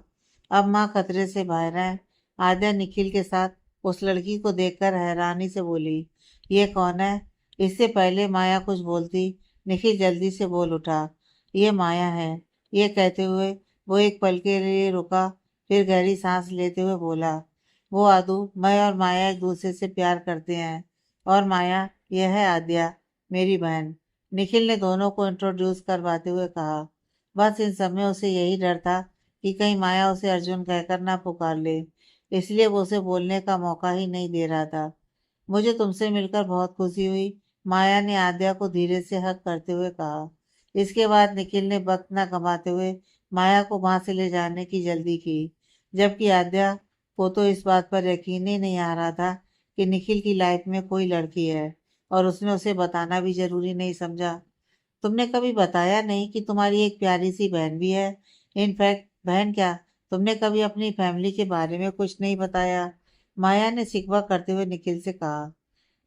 अब माँ खतरे से बाहर है। आद्या निखिल के साथ उस लड़की को देखकर हैरानी से बोली, ये कौन है? इससे पहले माया कुछ बोलती, निखिल जल्दी से बोल उठा, ये माया है। ये कहते हुए वो एक पल के लिए रुका, फिर गहरी सांस लेते हुए बोला, वो आदू, मैं और माया एक दूसरे से प्यार करते हैं। और माया, यह है आद्या, मेरी बहन। निखिल ने दोनों को इंट्रोड्यूस करवाते हुए कहा। बस इन समय उसे यही डर था कि कहीं माया उसे अर्जुन कहकर ना पुकार ले, इसलिए वो उसे बोलने का मौका ही नहीं दे रहा था। मुझे तुमसे मिलकर बहुत खुशी हुई, माया ने आद्या को धीरे से हक करते हुए कहा। इसके बाद निखिल ने वक्त न गंवाते हुए माया को वहां से ले जाने की जल्दी की, जबकि आद्या को तो इस बात पर यकीन ही नहीं आ रहा था कि निखिल की लाइफ में कोई लड़की है और उसने उसे बताना भी जरूरी नहीं समझा। तुमने कभी बताया नहीं कि तुम्हारी एक प्यारी सी बहन भी है। इनफैक्ट बहन क्या, तुमने कभी अपनी फैमिली के बारे में कुछ नहीं बताया? माया ने शिकवा करते हुए निखिल से कहा।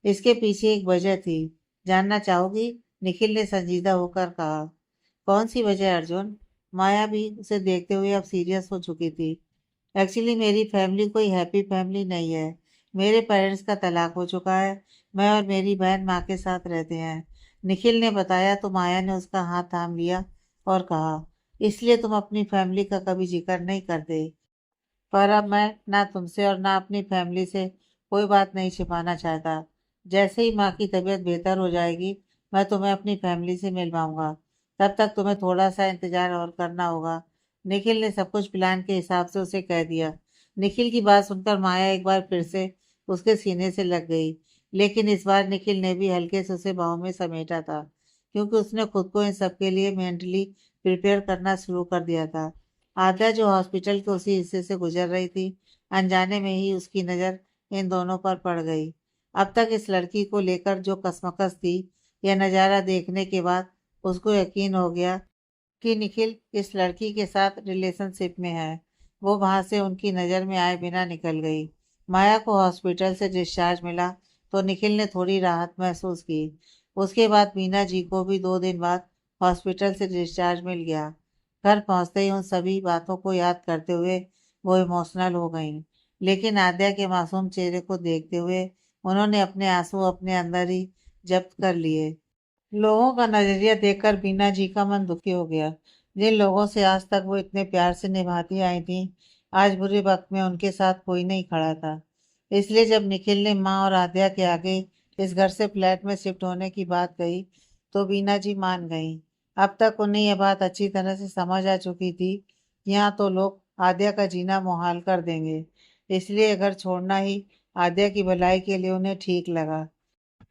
इसके पीछे एक वजह थी, जानना चाहोगी? निखिल ने संजीदा होकर कहा। कौन सी वजह अर्जुन? माया भी उसे देखते हुए अब सीरियस हो चुकी थी। एक्चुअली मेरी फैमिली कोई हैप्पी फैमिली नहीं है। मेरे पेरेंट्स का तलाक हो चुका है। मैं और मेरी बहन माँ के साथ रहते हैं। निखिल ने बताया तो माया ने उसका हाथ थाम लिया और कहा, इसलिए तुम अपनी फैमिली का कभी जिक्र नहीं करते। पर अब मैं ना तुमसे और ना अपनी फैमिली से कोई बात नहीं छिपाना चाहता। जैसे ही माँ की तबीयत बेहतर हो जाएगी, मैं तुम्हें अपनी फैमिली से मिलवाऊंगा। तब तक तुम्हें थोड़ा सा इंतजार और करना होगा। निखिल ने सब कुछ प्लान के हिसाब से उसे कह दिया। निखिल की बात सुनकर माया एक बार फिर से उसके सीने से लग गई, लेकिन इस बार निखिल ने भी हल्के से उसे बाहों में समेटा था, क्योंकि उसने खुद को इन सब के लिए मेंटली प्रिपेयर करना शुरू कर दिया था। आद्या जो हॉस्पिटल के उसी हिस्से से गुजर रही थी, अनजाने में ही उसकी नज़र इन दोनों पर पड़ गई। अब तक इस लड़की को लेकर जो कसमकस थी, यह नज़ारा देखने के बाद उसको यकीन हो गया कि निखिल इस लड़की के साथ रिलेशनशिप में है। वो वहां से उनकी नज़र में आए बिना निकल गई। माया को हॉस्पिटल से डिस्चार्ज मिला तो निखिल ने थोड़ी राहत महसूस की। उसके बाद मीना जी को भी 2 दिन बाद हॉस्पिटल से डिस्चार्ज मिल गया। घर पहुंचते ही उन सभी बातों को याद करते हुए वो इमोशनल हो गईं। लेकिन आद्या के मासूम चेहरे को देखते हुए उन्होंने अपने आंसू अपने अंदर ही जब्त कर लिए। लोगों का नजरिया देखकर बीना जी का मन दुखी हो गया। जिन लोगों से आज तक वो इतने प्यार से निभाती आई थी, आज बुरे वक्त में उनके साथ कोई नहीं खड़ा था। इसलिए जब निखिल ने माँ और आद्या के आगे इस घर से फ्लैट में शिफ्ट होने की बात कही तो बीना जी मान गई। अब तक उन्हें यह बात अच्छी तरह से समझ आ चुकी थी कि यहाँ तो लोग आद्या का जीना मुहाल कर देंगे, इसलिए ये घर छोड़ना ही आद्या की भलाई के लिए उन्हें ठीक लगा।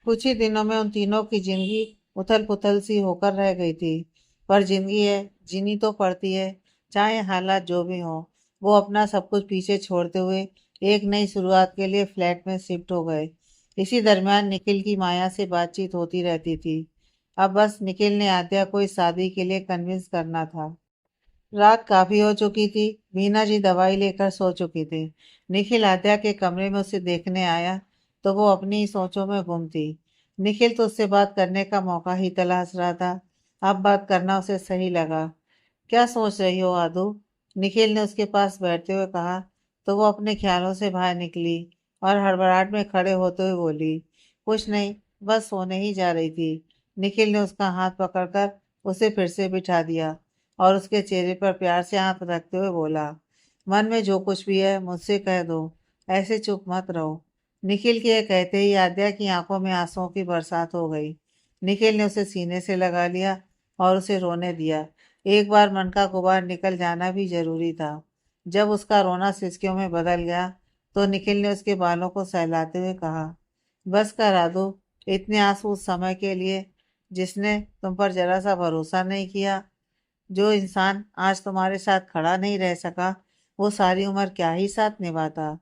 कुछ ही दिनों में उन तीनों की जिंदगी उथल पुथल सी होकर रह गई थी। पर जिंदगी है, जीनी तो पड़ती है, चाहे हालात जो भी हो। वो अपना सब कुछ पीछे छोड़ते हुए एक नई शुरुआत के लिए फ्लैट में शिफ्ट हो गए। इसी दरमियान निखिल की माया से बातचीत होती रहती थी। अब बस निखिल ने आद्या को इस शादी के लिए कन्विंस करना था। रात काफी हो चुकी थी। मीना जी दवाई लेकर सो चुकी थी। निखिल आद्या के कमरे में उसे देखने आया तो वो अपनी ही सोचों में गुम थी। निखिल तो उससे बात करने का मौका ही तलाश रहा था। अब बात करना उसे सही लगा। क्या सोच रही हो आदू? निखिल ने उसके पास बैठते हुए कहा तो वो अपने ख्यालों से बाहर निकली और हड़बड़ाहट में खड़े होते हुए बोली, कुछ नहीं, बस सोने ही जा रही थी। निखिल ने उसका हाथ पकड़कर उसे फिर से बिठा दिया और उसके चेहरे पर प्यार से हाथ रखते हुए बोला, मन में जो कुछ भी है मुझसे कह दो, ऐसे चुप मत रहो। निखिल के यह कहते ही आद्या की आंखों में आंसुओं की बरसात हो गई। निखिल ने उसे सीने से लगा लिया और उसे रोने दिया। एक बार मन का गुबार निकल जाना भी जरूरी था। जब उसका रोना सिसकियों में बदल गया तो निखिल ने उसके बालों को सहलाते हुए कहा, बस करा दो। इतने आंसू उस समय के लिए जिसने तुम पर जरा सा भरोसा नहीं किया। जो इंसान आज तुम्हारे साथ खड़ा नहीं रह सका वो सारी उम्र क्या ही साथ निभाता।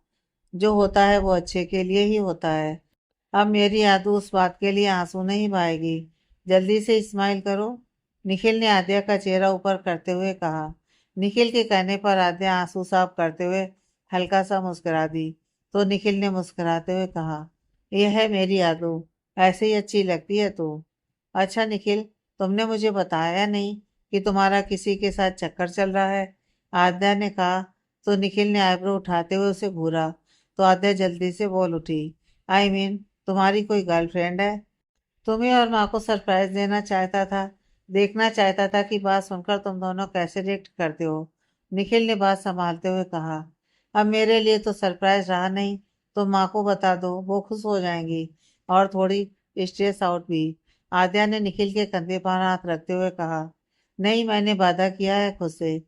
जो होता है वो अच्छे के लिए ही होता है। अब मेरी आदू उस बात के लिए आंसू नहीं बहाएगी। जल्दी से स्माइल करो। निखिल ने आद्या का चेहरा ऊपर करते हुए कहा। निखिल के कहने पर आद्या आंसू साफ करते हुए हल्का सा मुस्कुरा दी। तो निखिल ने मुस्कुराते हुए कहा, यह है मेरी आदू, ऐसे ही अच्छी लगती है तू। अच्छा निखिल, तुमने मुझे बताया नहीं कि तुम्हारा किसी के साथ चक्कर चल रहा है। आद्या ने कहा तो निखिल ने आईब्रो उठाते हुए उसे घूरा। तो आद्या जल्दी से बोल उठी, आई मीन तुम्हारी कोई गर्लफ्रेंड है? तुम्हें और माँ को सरप्राइज देना चाहता था। देखना चाहता था कि बात सुनकर तुम दोनों कैसे रिएक्ट करते हो। निखिल ने बात संभालते हुए कहा, अब मेरे लिए तो सरप्राइज रहा नहीं। तो माँ को बता दो, वो खुश हो जाएंगी और थोड़ी स्ट्रेस आउट भी। आद्या ने निखिल के कंधे पर हाथ रखते हुए कहा, नहीं, मैंने वादा किया है खुद से।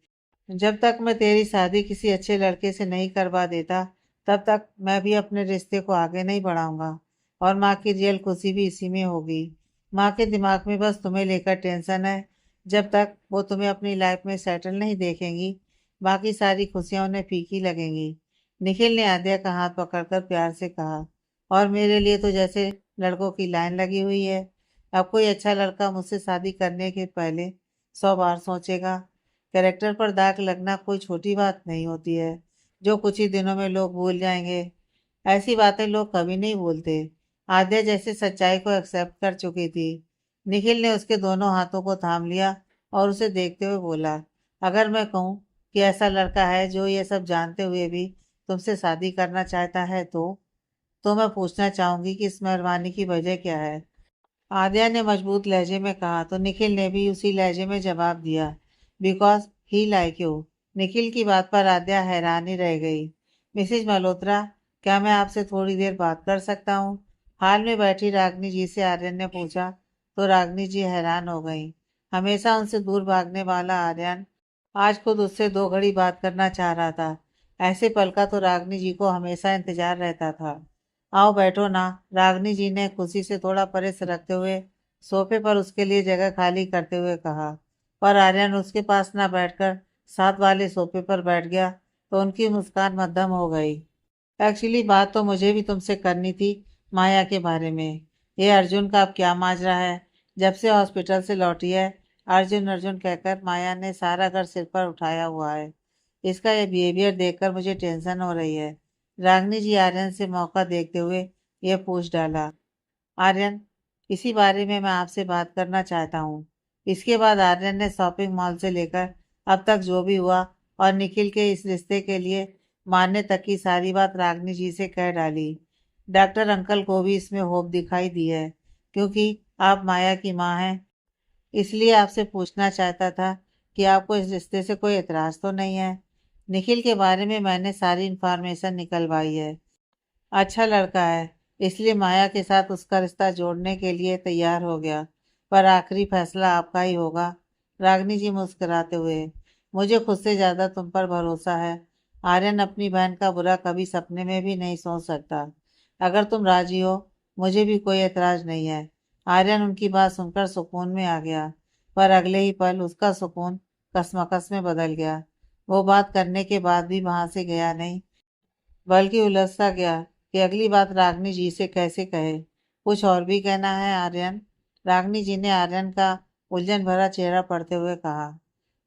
जब तक मैं तेरी शादी किसी अच्छे लड़के से नहीं करवा देता तब तक मैं भी अपने रिश्ते को आगे नहीं बढ़ाऊंगा। और माँ की रियल खुशी भी इसी में होगी। माँ के दिमाग में बस तुम्हें लेकर टेंशन है। जब तक वो तुम्हें अपनी लाइफ में सेटल नहीं देखेंगी बाकी सारी खुशियां उन्हें फीकी लगेंगी। निखिल ने आद्या का हाथ पकड़कर प्यार से कहा, और मेरे लिए तो जैसे लड़कों की लाइन लगी हुई है। अब कोई अच्छा लड़का मुझसे शादी करने के पहले 100 बार सोचेगा। कैरेक्टर पर दाग लगना कोई छोटी बात नहीं होती है जो कुछ ही दिनों में लोग भूल जाएंगे। ऐसी बातें लोग कभी नहीं भूलते। आद्या जैसे सच्चाई को एक्सेप्ट कर चुकी थी। निखिल ने उसके दोनों हाथों को थाम लिया और उसे देखते हुए बोला, अगर मैं कहूँ कि ऐसा लड़का है जो ये सब जानते हुए भी तुमसे शादी करना चाहता है तो मैं पूछना चाहूंगी कि इस मेहरबानी की वजह क्या है? आद्या ने मजबूत लहजे में कहा तो निखिल ने भी उसी लहजे में जवाब दिया, because he like you. Nikhil की बात पर आद्या हैरान ही रह गई। मिसेज मल्होत्रा, क्या मैं आपसे थोड़ी देर बात कर सकता हूँ? हाल में बैठी रागनी जी से आर्यन ने पूछा। तो रागनी जी हैरान हो गई। हमेशा उनसे दूर भागने वाला आर्यन आज खुद उससे 2 घड़ी बात करना चाह रहा था। ऐसे पल का तो रागनी जी को हमेशा इंतजार रहता था। आओ बैठो ना। रागनी जी ने खुशी से थोड़ा परे सरकते हुए सोफे पर उसके लिए जगह खाली करते हुए कहा। पर आर्यन उसके पास ना बैठकर साथ वाले सोफे पर बैठ गया तो उनकी मुस्कान मद्दम हो गई। एक्चुअली बात तो मुझे भी तुमसे करनी थी, माया के बारे में। ये अर्जुन का अब क्या माजरा है? जब से हॉस्पिटल से लौटी है अर्जुन अर्जुन कहकर माया ने सारा घर सिर पर उठाया हुआ है। इसका ये बिहेवियर देखकर मुझे टेंशन हो रही है। रागनी जी आर्यन से मौका देखते हुए ये पूछ डाला। आर्यन, इसी बारे में मैं आपसे बात करना चाहता हूँ। इसके बाद आर्यन ने शॉपिंग मॉल से लेकर अब तक जो भी हुआ और निखिल के इस रिश्ते के लिए मानने तक की सारी बात रागनी जी से कह डाली। डॉक्टर अंकल को भी इसमें होप दिखाई दी है, क्योंकि आप माया की माँ हैं। इसलिए आपसे पूछना चाहता था कि आपको इस रिश्ते से कोई एतराज तो नहीं है? निखिल के बारे में मैंने सारी इन्फॉर्मेशन निकलवाई है। अच्छा लड़का है, इसलिए माया के साथ उसका रिश्ता जोड़ने के लिए तैयार हो गया। पर आखिरी फैसला आपका ही होगा। रागनी जी मुस्कुराते हुए, मुझे खुद से ज्यादा तुम पर भरोसा है। आर्यन अपनी बहन का बुरा कभी सपने में भी नहीं सोच सकता। अगर तुम राजी हो मुझे भी कोई एतराज नहीं है। आर्यन उनकी बात सुनकर सुकून में आ गया। पर अगले ही पल उसका सुकून कशमकश में बदल गया। वो बात करने के बाद भी वहां से गया नहीं, बल्कि उलझता गया कि अगली बात रागनी जी से कैसे कहे। कुछ और भी कहना है आर्यन? रागनी जी ने आर्यन का उलझन भरा चेहरा पढ़ते हुए कहा।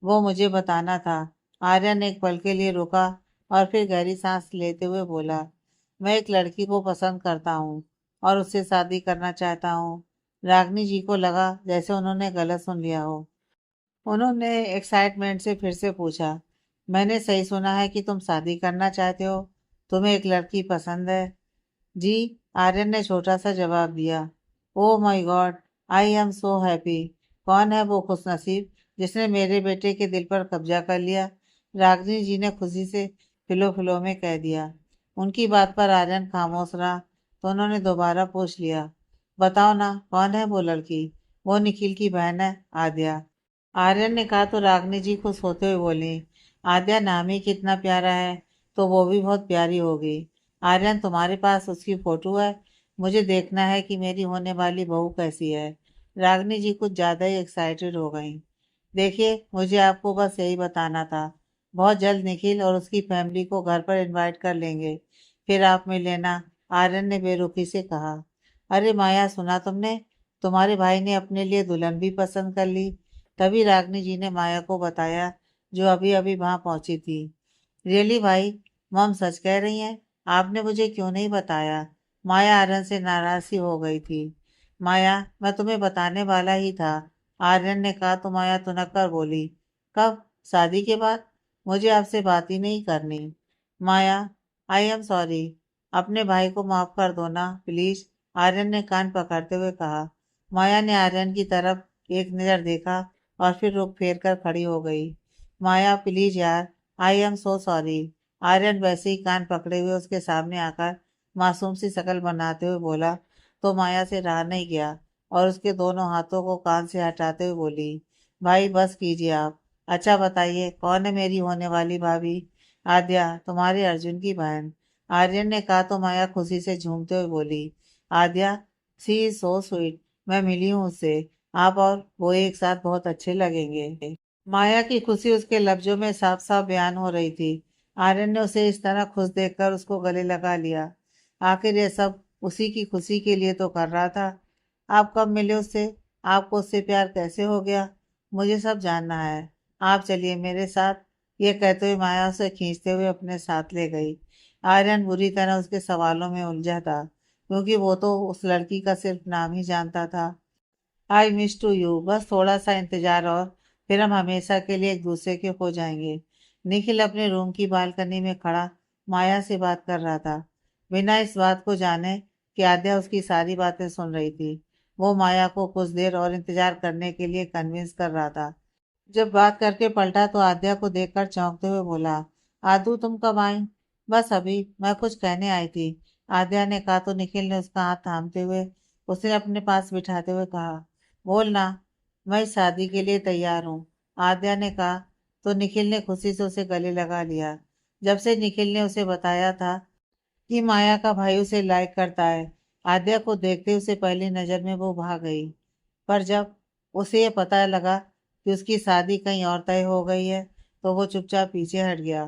वो मुझे बताना था। आर्यन एक पल के लिए रुका और फिर गहरी सांस लेते हुए बोला, मैं एक लड़की को पसंद करता हूँ और उससे शादी करना चाहता हूँ। रागनी जी को लगा जैसे उन्होंने गलत सुन लिया हो। उन्होंने एक्साइटमेंट से फिर से पूछा, मैंने सही सुना है कि तुम शादी करना चाहते हो? तुम्हें एक लड़की पसंद है? जी, आर्यन ने छोटा सा जवाब दिया। Oh my God, I am so happy. कौन है वो खुशनसीब जिसने मेरे बेटे के दिल पर कब्जा कर लिया? रागिनी जी ने खुशी से फिलो फिलो में कह दिया। उनकी बात पर आर्यन खामोश रहा तो उन्होंने दोबारा पूछ लिया, बताओ ना, कौन है वो लड़की? वो निखिल की बहन है, आद्या। आर्यन ने कहा तो रागिनी जी खुश होते हुए बोली, आद्या नाम ही कितना प्यारा है, तो वो भी बहुत प्यारी होगी। आर्यन, तुम्हारे पास उसकी फोटो है? मुझे देखना है कि मेरी होने वाली बहू कैसी है। रागिनी जी कुछ ज्यादा ही एक्साइटेड हो गई। देखिए, मुझे आपको बस यही बताना था। बहुत जल्द निखिल और उसकी फैमिली को घर पर इनवाइट कर लेंगे, फिर आप मिल लेना। आर्यन ने बेरुखी से कहा। अरे माया, सुना तुमने? तुम्हारे भाई ने अपने लिए दुल्हन भी पसंद कर ली। तभी रागिनी जी ने माया को बताया, जो अभी अभी वहां पहुंची थी। रियली भाई? मॉम सच कह रही हैं? आपने मुझे क्यों नहीं बताया? माया आर्यन से नाराज सी हो गई थी। माया, मैं तुम्हें बताने वाला ही था। आर्यन ने कहा तो माया तुनक कर बोली, कब? शादी के बाद? मुझे आपसे बात ही नहीं करनी। माया, आई एम सॉरी। अपने भाई को माफ कर दो ना प्लीज, आर्यन ने कान पकड़ते हुए कहा। माया ने आर्यन की तरफ एक नजर देखा और फिर रुख फेर कर खड़ी हो गई। माया प्लीज यार, I am so sorry. Aryan वैसे ही कान पकड़े हुए उसके सामने आकर मासूम सी शकल बनाते हुए बोला तो माया से रहा नहीं गया और उसके दोनों हाथों को कान से हटाते हुए बोली, भाई बस कीजिए आप। अच्छा बताइए, कौन है मेरी होने वाली भाभी? आद्या, तुम्हारे अर्जुन की बहन। आर्यन ने कहा तो माया खुशी से झूमते हुए बोली, आद्या, सी इज सो स्वीट। मैं मिली हूँ उससे। आप और वो एक साथ बहुत अच्छे लगेंगे। माया की खुशी उसके लफ्जों में साफ साफ बयान हो रही थी। आर्यन ने उसे इस तरह खुश देखकर उसको गले लगा लिया। आखिर ये सब उसी की खुशी के लिए तो कर रहा था। आप कब मिले उससे? आपको उससे प्यार कैसे हो गया? मुझे सब जानना है। आप चलिए मेरे साथ। ये कहते हुए माया उसे खींचते हुए अपने साथ ले गई। आर्यन बुरी तरह उसके सवालों में उलझा था, क्योंकि वो तो उस लड़की का सिर्फ नाम ही जानता था। आई मिस टू यू, बस थोड़ा सा इंतजार और फिर हम हमेशा के लिए एक दूसरे के हो जाएंगे। निखिल अपने रूम की बालकनी में खड़ा माया से बात कर रहा था, बिना इस बात को जाने कि आद्या उसकी सारी बातें सुन रही थी। वो माया को कुछ देर और इंतजार करने के लिए कन्विंस कर रहा था। जब बात करके पलटा तो आद्या को देखकर चौंकते हुए बोला, आदू तुम कब आई? बस अभी, मैं कुछ कहने आई थी, आद्या ने कहा तो निखिल ने उसका हाथ थामते हुए उसे अपने पास बिठाते हुए कहा, बोल ना। मैं इस शादी के लिए तैयार हूँ, आद्या ने कहा तो निखिल ने खुशी से उसे गले लगा लिया। जब से निखिल ने उसे बताया था कि माया का भाई उसे लाइक करता है, आद्या को देखते उसे पहली नजर में वो भाग गई। पर जब उसे ये पता लगा कि उसकी शादी कहीं और तय हो गई है, तो वो चुपचाप पीछे हट गया।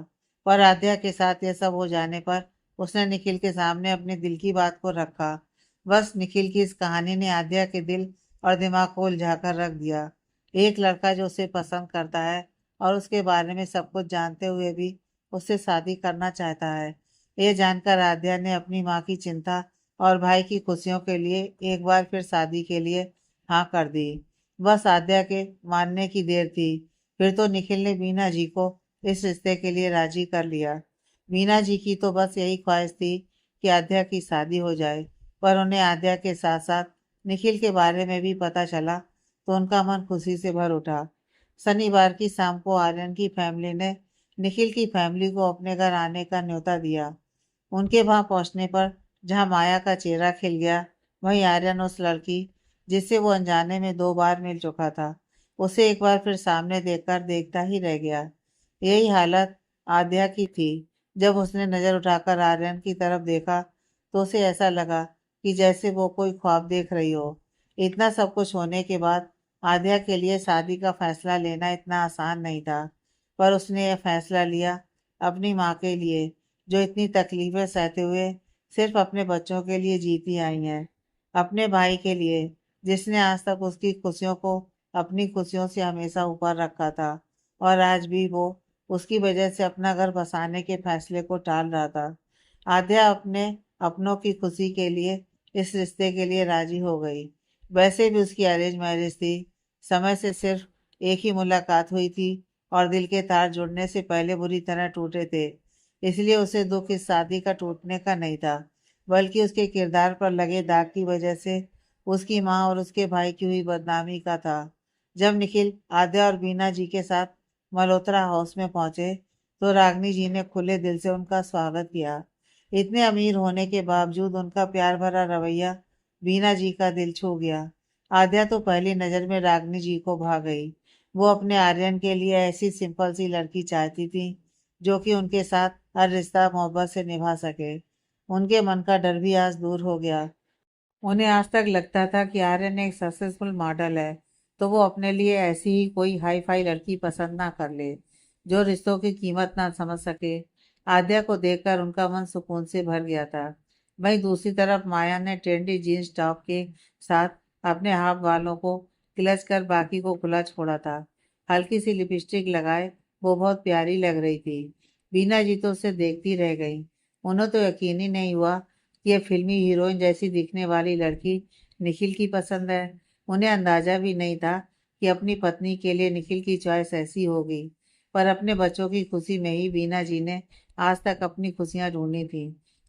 पर आद्या के साथ ये सब हो जाने पर उसने निखिल के सामने अपने दिल की बात को रखा। बस निखिल की इस कहानी ने आद्या के दिल और दिमाग को उलझा कर रख दिया। एक लड़का जो उसे पसंद करता है और उसके बारे में सब कुछ जानते हुए भी उससे शादी करना चाहता है। ये जानकर आद्या ने अपनी माँ की चिंता और भाई की खुशियों के लिए एक बार फिर शादी के लिए हाँ कर दी। बस आद्या के मानने की देर थी, फिर तो निखिल ने मीना जी को इस रिश्ते के लिए राजी कर लिया। मीना जी की तो बस यही ख्वाहिश थी कि आद्या की शादी हो जाए, पर उन्हें आद्या के साथ साथ निखिल के बारे में भी पता चला तो उनका मन खुशी से भर उठा। शनिवार की शाम को आर्यन की फैमिली ने निखिल की फैमिली को अपने घर आने का न्योता दिया। उनके वहां पहुंचने पर जहां माया का चेहरा खिल गया, वहीं आर्यन उस लड़की जिससे वो अनजाने में 2 बार मिल चुका था, उसे एक बार फिर सामने देखकर देखता ही रह गया। यही हालत आद्या की थी। जब उसने नजर उठाकर आर्यन की तरफ देखा तो उसे ऐसा लगा कि जैसे वो कोई ख्वाब देख रही हो। इतना सब कुछ होने के बाद आद्या के लिए शादी का फैसला लेना इतना आसान नहीं था, पर उसने यह फैसला लिया अपनी माँ के लिए, जो इतनी तकलीफें सहते हुए सिर्फ अपने बच्चों के लिए जीती आई हैं। अपने भाई के लिए, जिसने आज तक उसकी खुशियों को अपनी खुशियों से हमेशा ऊपर रखा था। और आज भी वो उसकी वजह से अपना घर बसाने के फैसले को टाल रहा था। आद्या अपने अपनों की खुशी के लिए इस रिश्ते के लिए राजी हो गई। वैसे भी उसकी अरेंज मैरिज थी। समय से सिर्फ एक ही मुलाकात हुई थी और दिल के तार जुड़ने से पहले बुरी तरह टूटे थे। इसलिए उसे दुख इस शादी का टूटने का नहीं था, बल्कि उसके किरदार पर लगे दाग की वजह से उसकी माँ और उसके भाई की हुई बदनामी का था। जब निखिल आद्या और बीना जी के साथ मल्होत्रा हाउस में पहुंचे तो रागनी जी ने खुले दिल से उनका स्वागत किया। इतने अमीर होने के बावजूद उनका प्यार भरा रवैया बीना जी का दिल छू गया। आद्या तो पहली नजर में रागनी जी को भा गई। वो अपने आर्यन के लिए ऐसी सिंपल सी लड़की चाहती थी जो कि उनके साथ हर रिश्ता मोहब्बत से निभा सके। उनके मन का डर भी आज दूर हो गया। उन्हें आज तक लगता था कि आर्यन एक सक्सेसफुल मॉडल है, तो वो अपने लिए ऐसी ही कोई हाई फाई लड़की पसंद ना कर ले जो रिश्तों की कीमत ना समझ सके। आद्या को देखकर उनका मन सुकून से भर गया था। वहीं दूसरी तरफ माया ने ट्रेंडी जीन्स टॉप के साथ अपने हाफ बालों को क्लच कर बाकी को खुला छोड़ा था। हल्की सी लिपस्टिक लगाए वो बहुत प्यारी लग रही थी। बीना जी तो उसे देखती रह गई। उन्हें तो यकीन ही नहीं हुआ कि ये फिल्मी हीरोइन जैसी दिखने वाली लड़की निखिल की पसंद है। उन्हें अंदाजा भी नहीं था कि अपनी पत्नी के लिए निखिल की चॉइस ऐसी होगी। पर अपने बच्चों की खुशी में ही बीना जी ने आज तक अपनी खुशियां ढूंढी थी।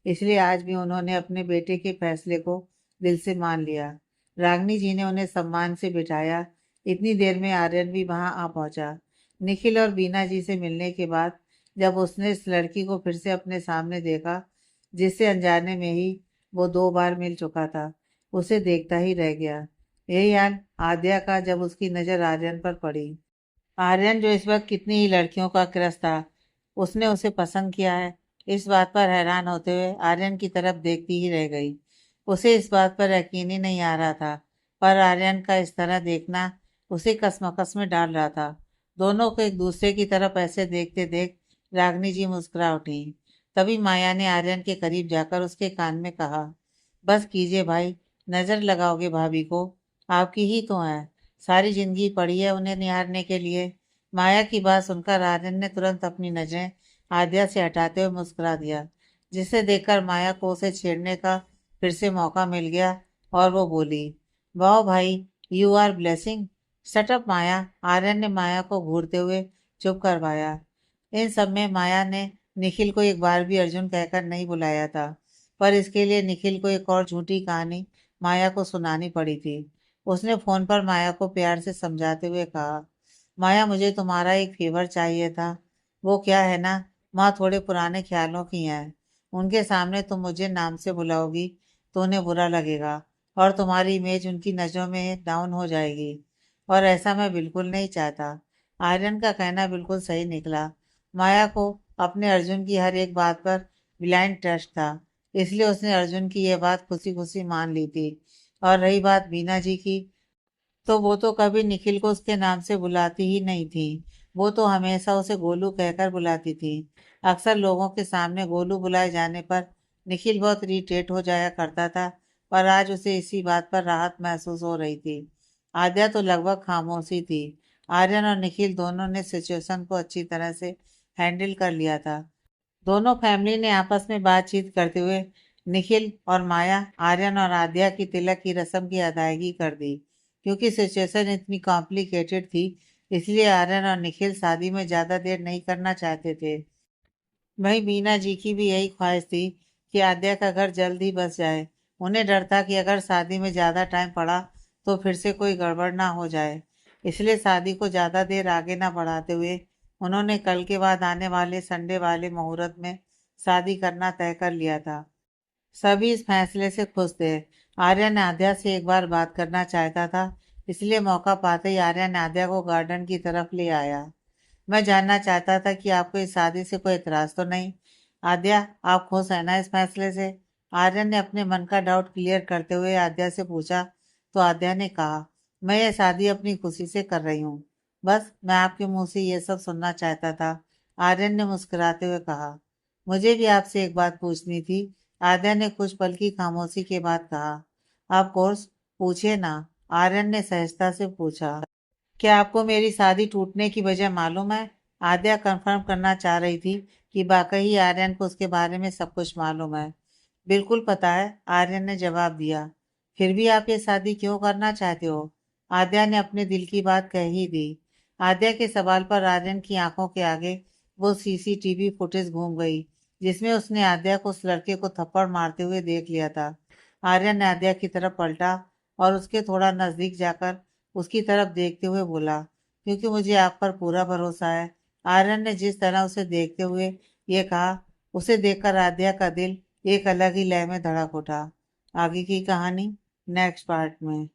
इसलिए आज भी उन्होंने अपने बेटे के फैसले को दिल से मान लिया। रागनी जी ने उन्हें सम्मान से बिठाया। इतनी देर में आर्यन भी वहां आ पहुंचा। निखिल और बीना जी से मिलने के बाद जब उसने इस लड़की को फिर से अपने सामने देखा, जिससे अनजाने में ही वो 2 बार मिल चुका था, उसे देखता ही रह गया। यही हाल आद्या का जब उसकी नजर आर्यन पर पड़ी। आर्यन जो इस वक्त कितनी ही लड़कियों का क्रश था, उसने उसे पसंद किया है। इस बात पर हैरान होते हुए आर्यन की तरफ देखती ही रह गई। उसे इस बात पर यकीन ही नहीं आ रहा था, पर आर्यन का इस तरह देखना उसे कसमकस में डाल रहा था। दोनों को एक दूसरे की तरफ ऐसे देखते देख रागनी जी मुस्कुरा उठी। तभी माया ने आर्यन के करीब जाकर उसके कान में कहा, बस कीजिए भाई, नजर लगाओगे भाभी को, आपकी ही तो है। सारी जिंदगी पड़ी है उन्हें निहारने के लिए। माया की बात सुनकर आर्यन ने तुरंत अपनी नजरें आद्या से हटाते हुए मुस्कुरा दिया, जिसे देखकर माया को उसे छेड़ने का फिर से मौका मिल गया और वो बोली, वाह भाई, यू आर ब्लेसिंग। सटअप माया। आर्यन ने माया को घूरते हुए चुप करवाया। इन सब में माया ने निखिल को एक बार भी अर्जुन कहकर नहीं बुलाया था, पर इसके लिए निखिल को एक और झूठी कहानी माया को सुनानी पड़ी थी। उसने फोन पर माया को प्यार से समझाते हुए कहा, माया मुझे तुम्हारा एक फेवर चाहिए था। वो क्या है ना, माँ थोड़े पुराने ख्यालों की हैं। उनके सामने तुम मुझे नाम से बुलाओगी तो उन्हें बुरा लगेगा और तुम्हारी इमेज उनकी नज़रों में डाउन हो जाएगी, और ऐसा मैं बिल्कुल नहीं चाहता। आर्यन का कहना बिल्कुल सही निकला। माया को अपने अर्जुन की हर एक बात पर ब्लाइंड ट्रस्ट था, इसलिए उसने अर्जुन की यह बात खुशी खुशी मान ली थी। और रही बात बीना जी की, तो वो तो कभी निखिल को उसके नाम से बुलाती ही नहीं थी। वो तो हमेशा उसे गोलू कहकर बुलाती थी। अक्सर लोगों के सामने गोलू बुलाए जाने पर निखिल बहुत इरिटेट हो जाया करता था, पर आज उसे इसी बात पर राहत महसूस हो रही थी। आद्या तो लगभग खामोशी थी। आर्यन और निखिल दोनों ने सिचुएशन को अच्छी तरह से हैंडल कर लिया था। दोनों फैमिली ने आपस में बातचीत करते हुए निखिल और माया, आर्यन और आद्या की तिलक की रस्म की अदायगी कर दी। क्योंकि सिचुएशन इतनी कॉम्प्लिकेटेड थी, इसलिए आर्यन और निखिल शादी में ज्यादा देर नहीं करना चाहते थे। वहीं मीना जी की भी यही ख्वाहिश थी कि आद्या का घर जल्द ही बस जाए। उन्हें डर था कि अगर शादी में ज्यादा टाइम पड़ा तो फिर से कोई गड़बड़ ना हो जाए। इसलिए शादी को ज्यादा देर आगे ना बढ़ाते हुए उन्होंने कल के बाद आने वाले संडे वाले मुहूर्त में शादी करना तय कर लिया था। सभी इस फैसले से खुश थे। आर्यन आद्या से एक बार बात करना चाहता था, इसलिए मौका पाते ही आर्यन आद्या को गार्डन की तरफ ले आया। मैं जानना चाहता था कि आपको इस शादी से कोई एतराज तो नहीं। आद्या, आप खुश है ना इस फैसले से? आर्यन ने अपने मन का डाउट क्लियर करते हुए आद्या से पूछा, तो आद्या ने कहा, मैं ये शादी अपनी खुशी से कर रही हूँ। बस मैं आपके मुंह से ये सब सुनना चाहता था। आर्यन ने मुस्कुराते हुए कहा, मुझे भी आपसे एक बात पूछनी थी। आद्या ने कुछ पल की खामोशी के बाद कहा, आप कोर्स पूछिए ना। आर्यन ने सहजता से पूछा, क्या आपको मेरी शादी टूटने की वजह मालूम है? आद्या कंफर्म करना चाह रही थी कि वाकई आर्यन को उसके बारे में सब कुछ मालूम है। बिल्कुल पता है, आर्यन ने जवाब दिया। फिर भी आप ये शादी क्यों करना चाहते हो? आद्या ने अपने दिल की बात कह ही दी। आद्या के सवाल पर आर्यन की आंखों के आगे वो सीसीटीवी फुटेज घूम गई जिसमें उसने आद्या को उस लड़के को थप्पड़ मारते हुए देख लिया था। आर्यन ने आद्या की तरफ पलटा और उसके थोड़ा नजदीक जाकर उसकी तरफ देखते हुए बोला, क्योंकि मुझे आप पर पूरा भरोसा है। आर्यन ने जिस तरह उसे देखते हुए ये कहा, उसे देखकर आद्या का दिल एक अलग ही लय में धड़क उठा। आगे की कहानी नेक्स्ट पार्ट में।